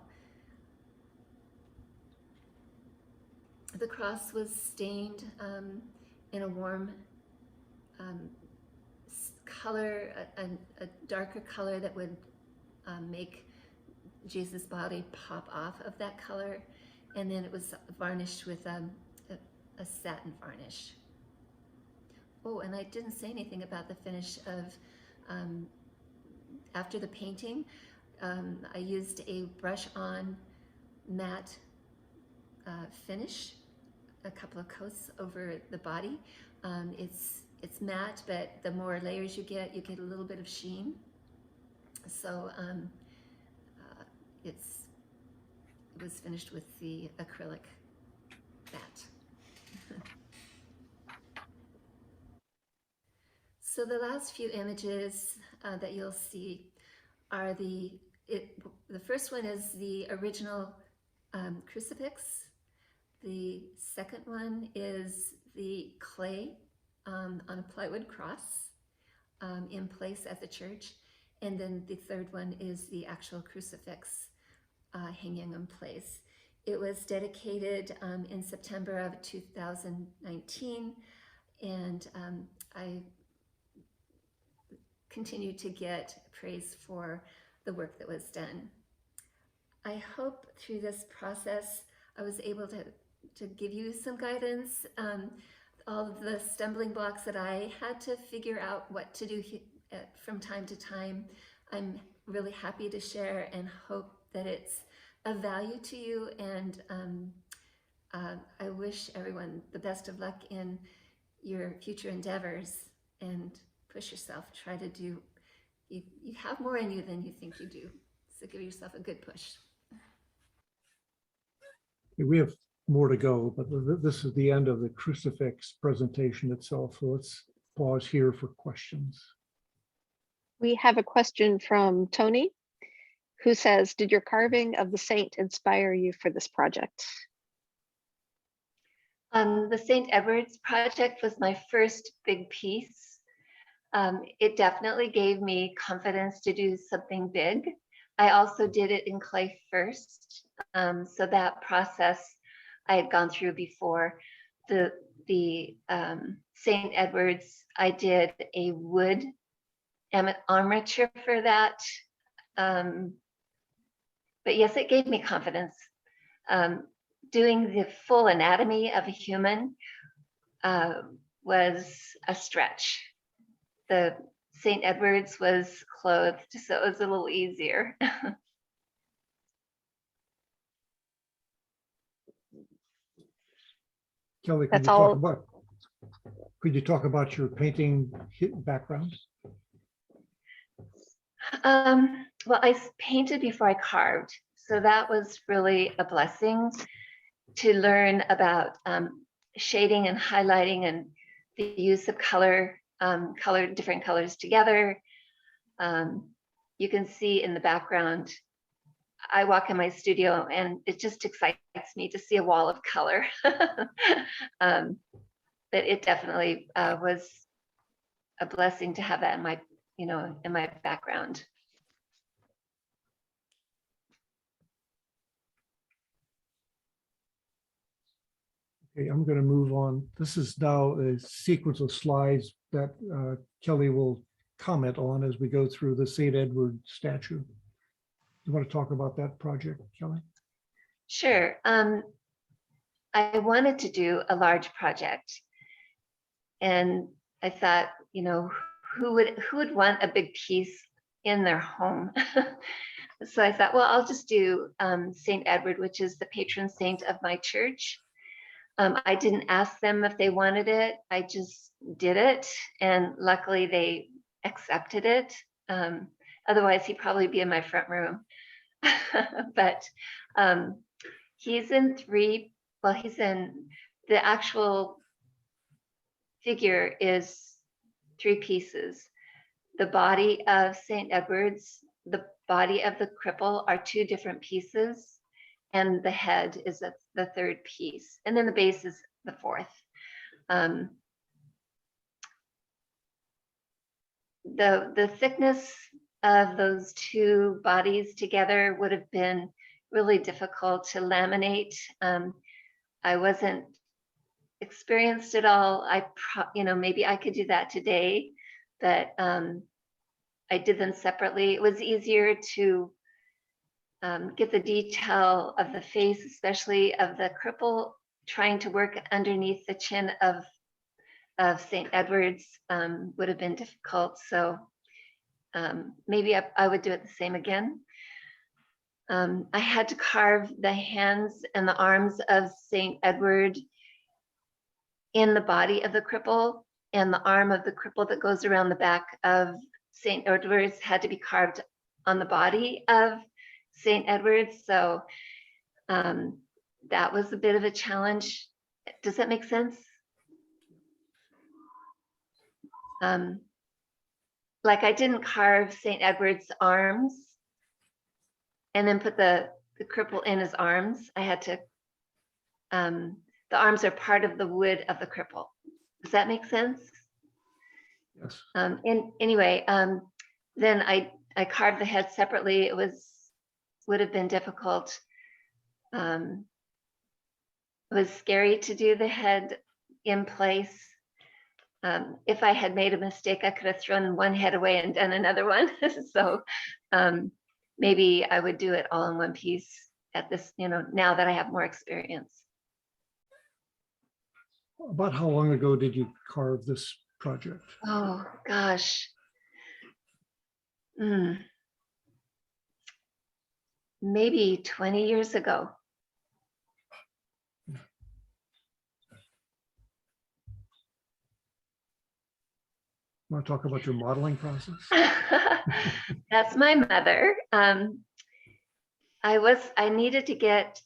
The cross was stained in a warm color, a darker color that would make Jesus' body pop off of that color, and then it was varnished with a satin varnish. Oh, and I didn't say anything about the finish of, after the painting, I used a brush-on matte finish, a couple of coats over the body. It's matte, but the more layers you get a little bit of sheen. So it was finished with the acrylic matte. So the last few images that you'll see are the first one is the original crucifix. The second one is the clay on a plywood cross in place at the church. And then the third one is the actual crucifix hanging in place. It was dedicated in September of 2019, and I continue to get praise for the work that was done. I hope through this process I was able to give you some guidance. All of the stumbling blocks that I had to figure out what to do from time to time, I'm really happy to share and hope that it's of value to you. And I wish everyone the best of luck in your future endeavors, and push yourself. Try to do, you have more in you than you think you do. So give yourself a good push. We have more to go, but this is the end of the crucifix presentation itself. So let's pause here for questions. We have a question from Tony, who says, did your carving of the saint inspire you for this project? The St. Edward's project was my first big piece. It definitely gave me confidence to do something big. I also did it in clay first. So that process I had gone through before. The St. Edward's, I did a wood armature for that. But yes, it gave me confidence. Doing the full anatomy of a human was a stretch. The St. Edward's was clothed, so it was a little easier. Kelley, That's all. Could you talk about your painting background? Well, I painted before I carved, so that was really a blessing to learn about shading and highlighting and the use of color, different colors together. You can see in the background, I walk in my studio and it just excites me to see a wall of color. But it definitely was a blessing to have that in my, in my background. Okay, I'm going to move on. This is now a sequence of slides that Kelley will comment on as we go through the St. Edward statue. You want to talk about that project, Kelley? Sure. I wanted to do a large project, and I thought, who would want a big piece in their home. So I thought, well, I'll just do St. Edward, which is the patron saint of my church. I didn't ask them if they wanted it. I just did it. And luckily they accepted it. Otherwise he'd probably be in my front room. But he's in the actual figure is 3 pieces. The body of St. Edward's, the body of the cripple are 2 different pieces, and the head is the 3rd piece, and then the base is the 4th. The thickness of those 2 bodies together would have been really difficult to laminate. I wasn't experienced at all. Maybe I could do that today, but I did them separately. It was easier to get the detail of the face, especially of the cripple, trying to work underneath the chin of St. Edward's would have been difficult. So maybe I would do it the same again. I had to carve the hands and the arms of St. Edward in the body of the cripple, and the arm of the cripple that goes around the back of St. Edward's had to be carved on the body of St. Edward's. So that was a bit of a challenge. Does that make sense? Like I didn't carve St. Edward's arms and then put the cripple in his arms. I had to, the arms are part of the wood of the cripple. Does that make sense? Yes. Anyway, then I carved the head separately. It would have been difficult. It was scary to do the head in place. If I had made a mistake, I could have thrown one head away and done another one. So maybe I would do it all in one piece at this, now that I have more experience. About how long ago did you carve this project? Oh gosh. Maybe 20 years ago. Want to talk about your modeling process? That's my mother. I needed to get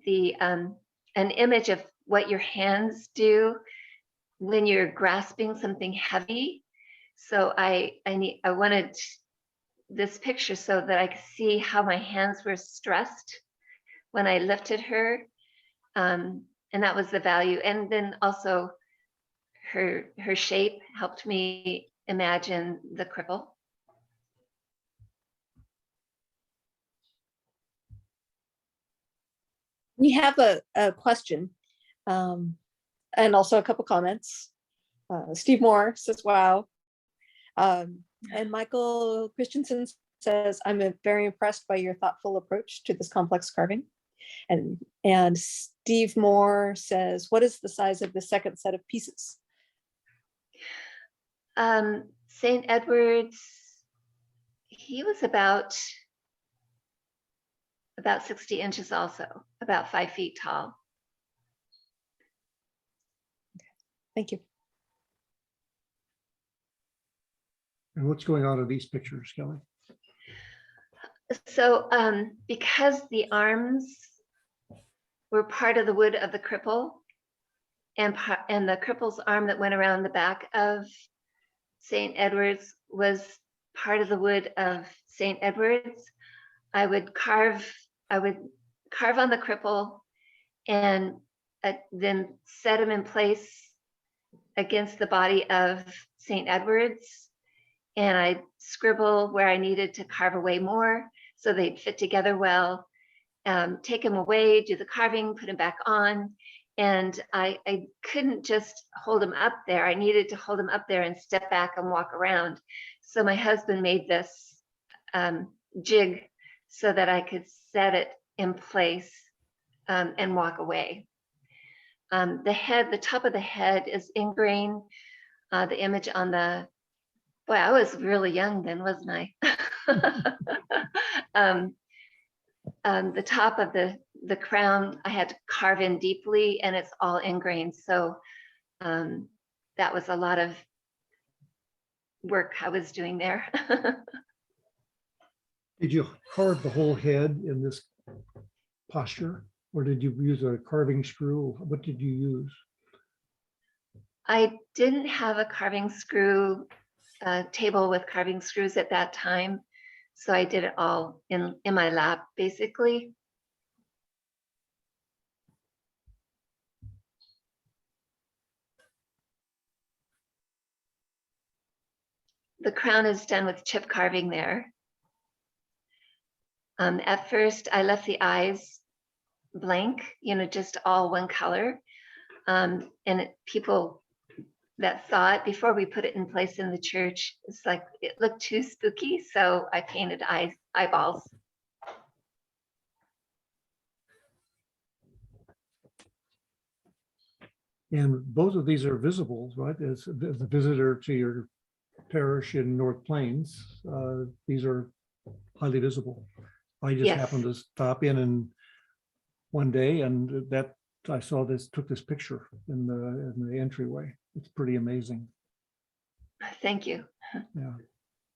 an image of what your hands do when you're grasping something heavy. So I wanted this picture so that I could see how my hands were stressed when I lifted her. And that was the value. And then also her shape helped me imagine the cripple. We have a question and also a couple comments. Steve Moore says, wow. And Michael Christensen says, I'm very impressed by your thoughtful approach to this complex carving. And Steve Moore says, what is the size of the second set of pieces? St. Edward's, he was about 60 inches also, about 5 feet tall. Thank you. And what's going on in these pictures, Kelley? So because the arms were part of the wood of the cripple, and the cripple's arm that went around the back of St. Edward's was part of the wood of St. Edward's, I would carve on the cripple and then set him in place against the body of St. Edward's. And I'd scribble where I needed to carve away more so they'd fit together well, take them away, do the carving, put them back on. And I couldn't just hold them up there. I needed to hold them up there and step back and walk around. So my husband made this jig so that I could set it in place and walk away. The top of the head is ingrained. The image on the Boy, I was really young then, wasn't I? The top of the crown, I had to carve in deeply, and it's all ingrained. So that was a lot of work I was doing there. Did you carve the whole head in this posture, or did you use a carving screw? What did you use? I didn't have a carving screw table with carving screws at that time, so I did it all in my lap, basically. The crown is done with chip carving there. At first, I left the eyes blank, just all one color. People that saw it before we put it in place in the church, it's like it looked too spooky, so I painted eyeballs. And both of these are visible, right? As a visitor to your parish in North Plains, these are highly visible. I just Yes. happened to stop in one day, and that I saw this, took this picture in the entryway. It's pretty amazing. Thank you. Yeah.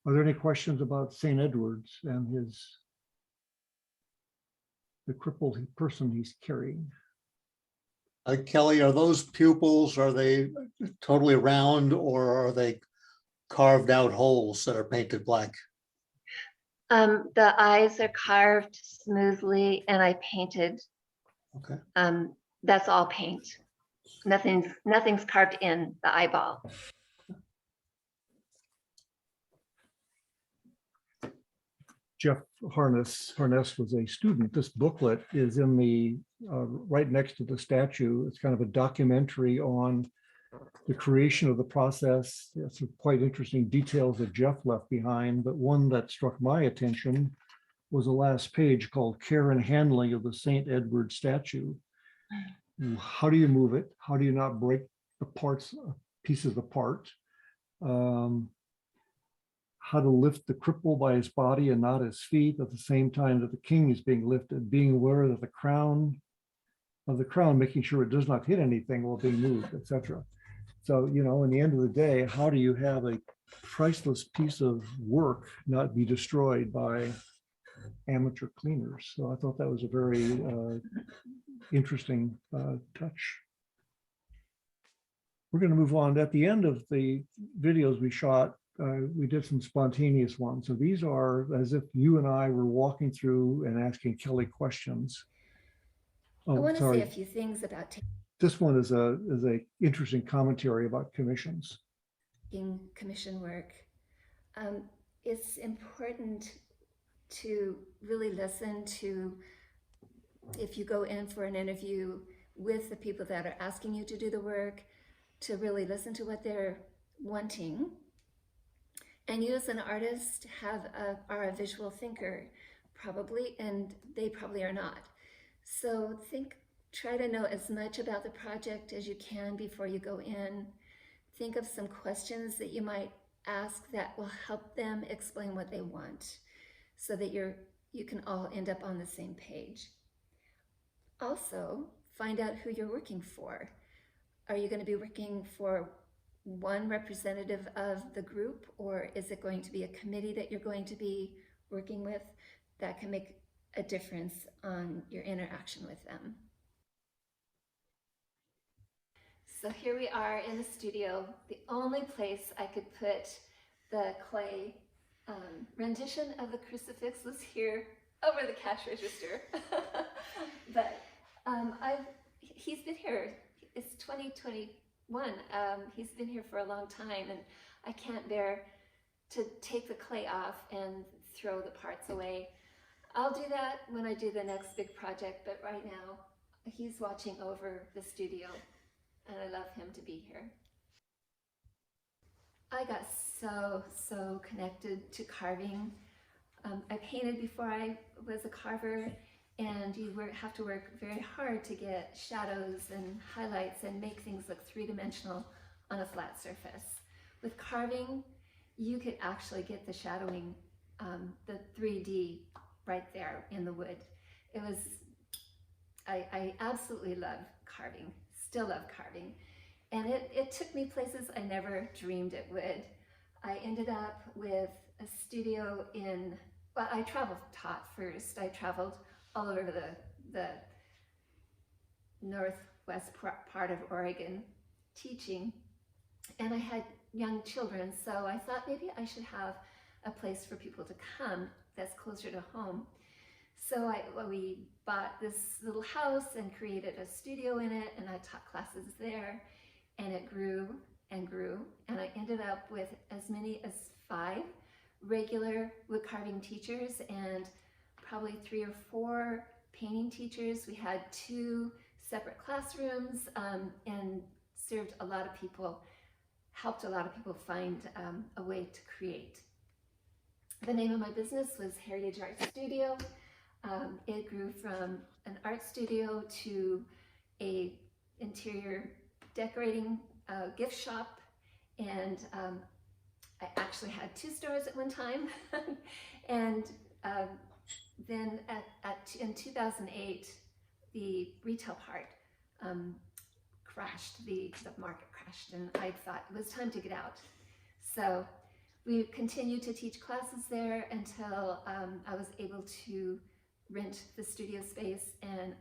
Are there any questions about St. Edward's and the crippled person he's carrying? Kelly, are those pupils, are they totally round, or are they carved out holes that are painted black? The eyes are carved smoothly, and I painted. Okay. That's all paint. Nothing's carved in the eyeball. Jeff Harness was a student. This booklet is in the right next to the statue. It's kind of a documentary on the creation of the process. Some quite interesting details that Jeff left behind, but one that struck my attention was the last page called Care and Handling of the St. Edward statue. How do you move it? How do you not break the pieces apart? How to lift the cripple by his body and not his feet at the same time that the king is being lifted, being aware that the crown, making sure it does not hit anything while being moved, etc. So, in the end of the day, how do you have a priceless piece of work not be destroyed by amateur cleaners? So I thought that was a very interesting touch. We're going to move on. At the end of the videos we shot, we did some spontaneous ones. So these are as if you and I were walking through and asking Kelley questions. I want to say a few things about this one is a interesting commentary about commissions. Commission work. It's important to really listen to, if you go in for an interview with the people that are asking you to do the work, to really listen to what they're wanting. And you as an artist are a visual thinker, probably, and they probably are not. So try to know as much about the project as you can before you go in. Think of some questions that you might ask that will help them explain what they want, so that you can all end up on the same page. Also, find out who you're working for. Are you going to be working for one representative of the group, or is it going to be a committee that you're going to be working with? That can make a difference on your interaction with them. So here we are in the studio. The only place I could put the clay rendition of the crucifix was here over the cash register. But he's been here. It's 2021. He's been here for a long time, and I can't bear to take the clay off and throw the parts away. I'll do that when I do the next big project, but right now he's watching over the studio, and I love him to be here. I got so connected to carving. I painted before I was a carver, and you have to work very hard to get shadows and highlights and make things look three-dimensional on a flat surface. With carving, you could actually get the shadowing, the 3D right there in the wood. It was, I absolutely love carving, still love carving. And it took me places I never dreamed it would. I ended up with a studio in, well, I taught first. I traveled all over the northwest part of Oregon teaching, and I had young children, so I thought maybe I should have a place for people to come that's closer to home. So we bought this little house and created a studio in it, and I taught classes there, and it grew and grew, and I ended up with as many as 5 regular wood carving teachers and probably 3 or 4 painting teachers. We had 2 separate classrooms, and served a lot of people, helped a lot of people find a way to create. The name of my business was Heritage Art Studio. It grew from an art studio to a interior decorating gift shop, and I actually had 2 stores at one time. And then in 2008, the retail part crashed, the market crashed, and I thought it was time to get out. So we continued to teach classes there until I was able to rent the studio space, and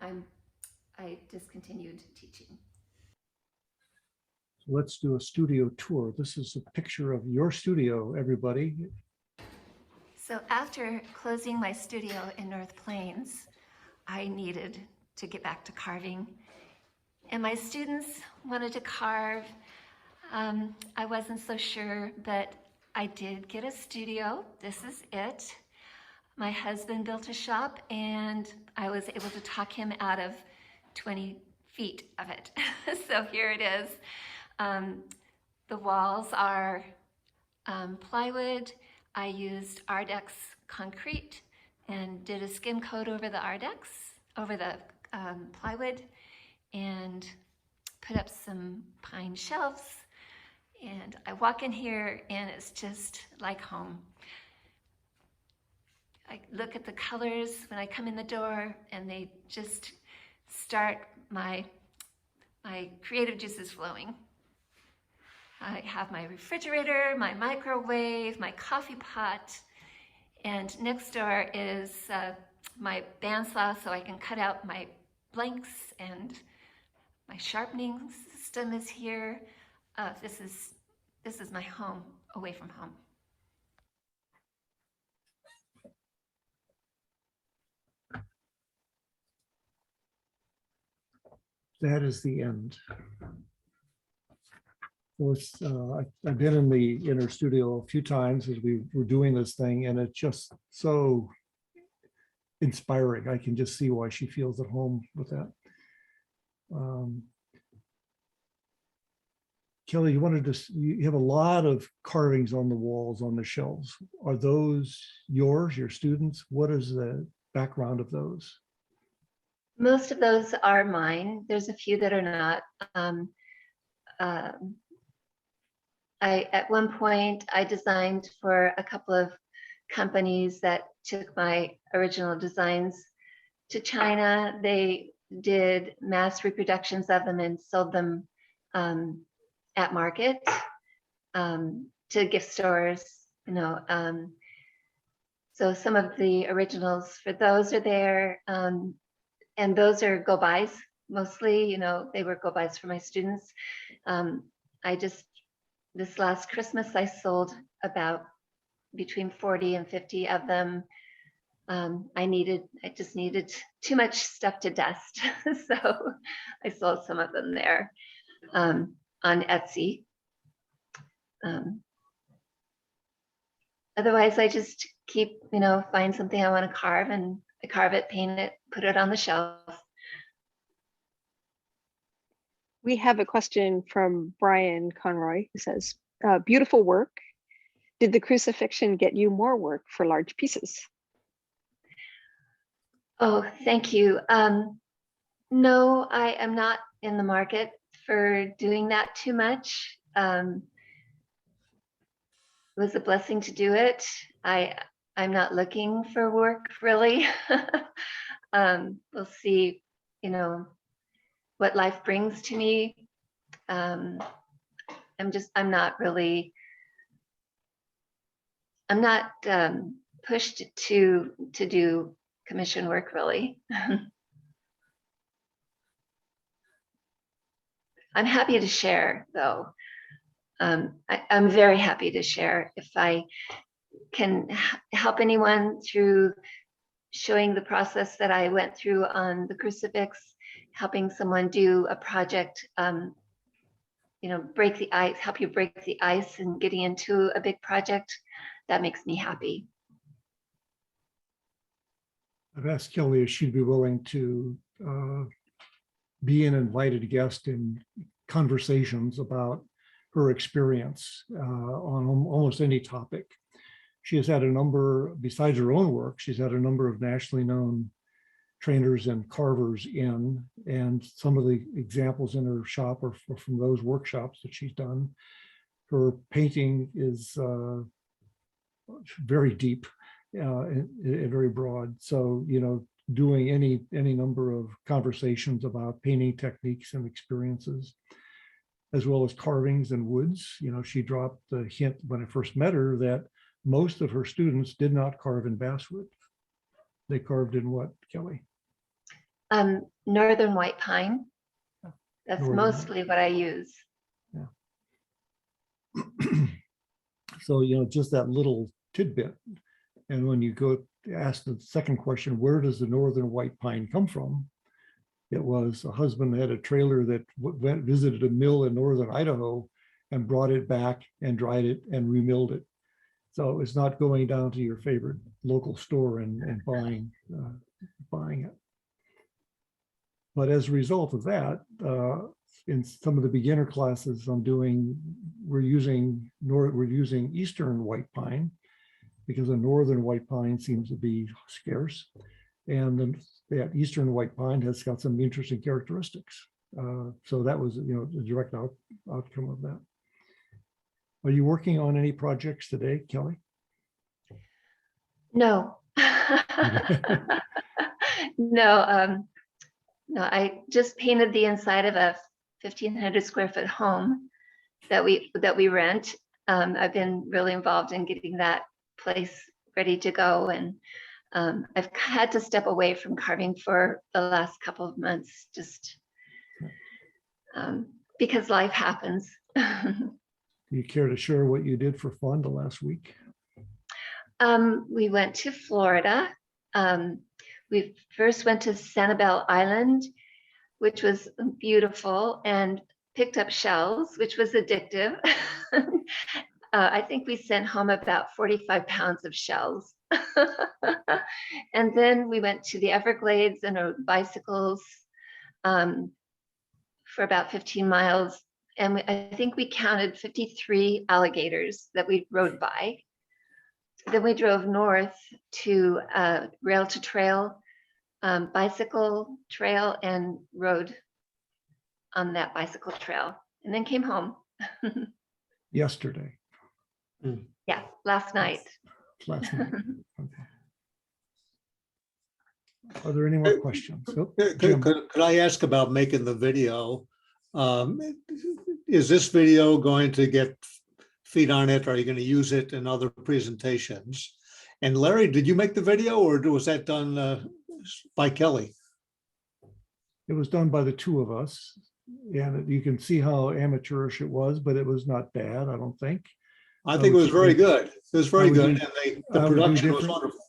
I discontinued teaching. Let's do a studio tour. This is a picture of your studio, everybody. So after closing my studio in North Plains, I needed to get back to carving. And my students wanted to carve. I wasn't so sure, but I did get a studio. This is it. My husband built a shop, and I was able to talk him out of 20 feet of it. So here it is. The walls are plywood. I used Ardex concrete and did a skim coat over the Ardex, over the plywood, and put up some pine shelves. And I walk in here and it's just like home. I look at the colors when I come in the door, and they just start my creative juices flowing. I have my refrigerator, my microwave, my coffee pot, and next door is my bandsaw, so I can cut out my blanks, and my sharpening system is here. This is my home away from home. That is the end. So I've been in the inner studio a few times as we were doing this thing, and it's just so inspiring. I can just see why she feels at home with that. Kelley, you have a lot of carvings on the walls, on the shelves. Are those yours, your students? What is the background of those? Most of those are mine. There's a few that are not. At one point, I designed for a couple of companies that took my original designs to China. They did mass reproductions of them and sold them at market to gift stores, you know. So some of the originals for those are there, and those are go-bys mostly. You know, they were go-bys for my students. This last Christmas, I sold about between 40 and 50 of them. I just needed too much stuff to dust. So I sold some of them there on Etsy. Otherwise, I just keep, find something I want to carve, and I carve it, paint it, put it on the shelf. We have a question from Brian Conroy, who says, beautiful work. Did the crucifixion get you more work for large pieces? Oh, thank you. No, I am not in the market for doing that too much. was a blessing to do it. I'm not looking for work really. We'll see, you know, what life brings to me. I'm not pushed to do commission work really. I'm happy to share though. I'm very happy to share if I can help anyone through showing the process that I went through on the crucifix, helping someone do a project, you know, break the ice, help you break the ice and getting into a big project. That makes me happy. I've asked Kelley if she'd be willing to be an invited guest in conversations about her experience on almost any topic. She has had a number, besides her own work, she's had a number of nationally known trainers and carvers in, and some of the examples in her shop are from those workshops that she's done. Her painting is very deep and very broad. So, you know, doing any number of conversations about painting techniques and experiences, as well as carvings and woods. You know, she dropped the hint when I first met her that most of her students did not carve in basswood. They carved in what, Kelley? Northern white pine. That's Northern mostly what I use. Yeah. So, you know, just that little tidbit. And when you go to ask the second question, where does the northern white pine come from? It was a husband had a trailer that visited a mill in northern Idaho and brought it back and dried it and remilled it. So it's not going down to your favorite local store and buying it. But as a result of that, in some of the beginner classes I'm doing, we're using eastern white pine because the northern white pine seems to be scarce. And then that eastern white pine has got some interesting characteristics. So that was, you know, the direct outcome of that. Are you working on any projects today, Kelley? No. No, I just painted the inside of a 1,500 square foot home that we rent. I've been really involved in getting that place ready to go, and I've had to step away from carving for the last couple of months, just because life happens. Do you care to share what you did for fun the last week? We went to Florida. We first went to Sanibel Island, which was beautiful, and picked up shells, which was addictive. I think we sent home about 45 pounds of shells. And then we went to the Everglades and rode bicycles for about 15 miles. And I think we counted 53 alligators that we rode by. Then we drove north to rail to trail, bicycle trail, and rode on that bicycle trail, and then came home. Yesterday. Yeah, last night. Last night. Okay. Are there any more questions? Oh, Jim. Could I ask about making the video? Is this video going to get feet on it? Are you going to use it in other presentations? And Larry, did you make the video, or was that done by Kelley? It was done by the two of us, and you can see how amateurish it was, but it was not bad, I don't think. I think it was very good. It was very good, and the production was different. wonderful.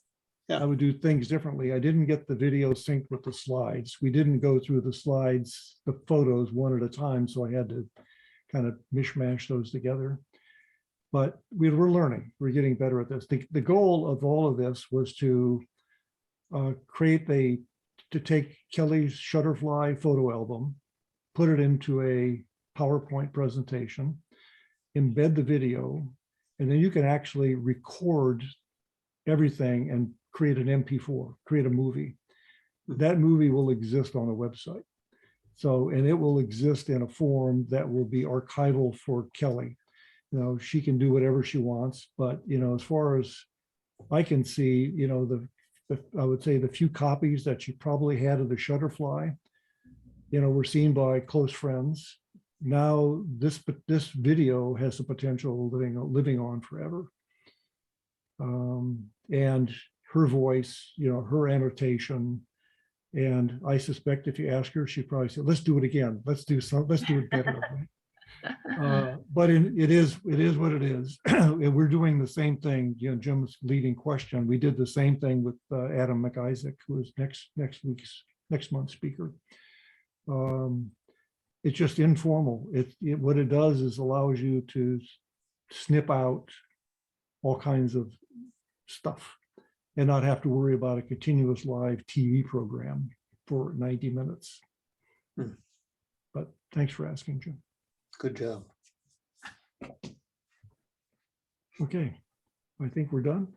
Yeah. I would do things differently. I didn't get the video synced with the slides. We didn't go through the slides, the photos one at a time, so I had to kind of mishmash those together. But we were learning. We're getting better at this. The goal of all of this was to take Kelley's Shutterfly photo album, put it into a PowerPoint presentation, embed the video, and then you can actually record everything and create an MP4, create a movie. That movie will exist on a website. So, and it will exist in a form that will be archival for Kelley. you know, she can do whatever she wants, but, you know, as far as I can see, you know, I would say the few copies that she probably had of the Shutterfly, you know, were seen by close friends. Now this video has the potential of living on forever. And her voice, you know, her annotation, and I suspect if you ask her, she'd probably say, "Let's do it again. Let's do it better." But it is what it is. And we're doing the same thing. You know, Jim's leading question. We did the same thing with Adam McIsaac, who is next month's speaker. It's just informal. What it does is allows you to snip out all kinds of stuff and not have to worry about a continuous live TV program for 90 minutes. But thanks for asking, Jim. Good job. Okay, I think we're done.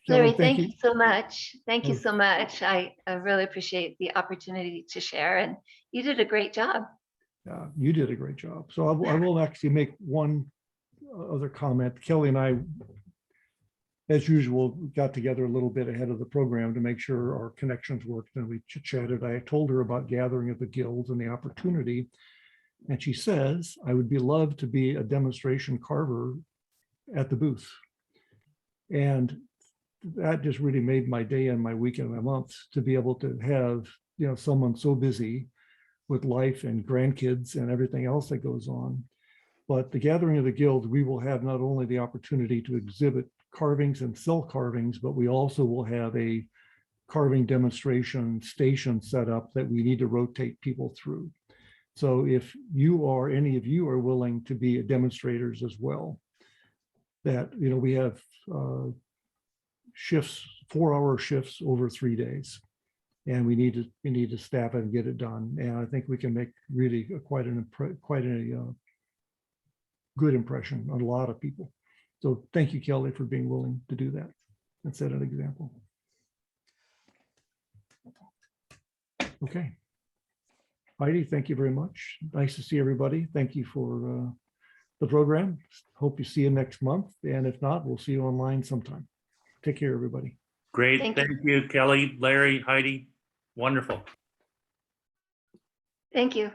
Larry, Kelly, thank you so much. Thank you so much. I really appreciate the opportunity to share, and you did a great job. Yeah, you did a great job. So I will actually make one other comment. Kelly and I, as usual, got together a little bit ahead of the program to make sure our connections worked, and we chit-chatted. I told her about gathering of the guilds and the opportunity, and she says, "I would be loved to be a demonstration carver at the booth." And that just really made my day and my week and my month to be able to have, you know, someone so busy with life and grandkids and everything else that goes on. But the gathering of the guild, we will have not only the opportunity to exhibit carvings and sell carvings, but we also will have a carving demonstration station set up that we need to rotate people through. So if any of you are willing to be demonstrators as well, that, you know, we have shifts, 4-hour shifts over 3 days, and we need to staff it and get it done. And I think we can make really quite a good impression on a lot of people. So thank you, Kelly, for being willing to do that and set an example. Okay. Heidi, thank you very much. Nice to see everybody. Thank you for the program. Hope you see you next month. And if not, we'll see you online sometime. Take care, everybody. Great. Thank Thank you, Kelly, Larry, Heidi. Wonderful. Thank you.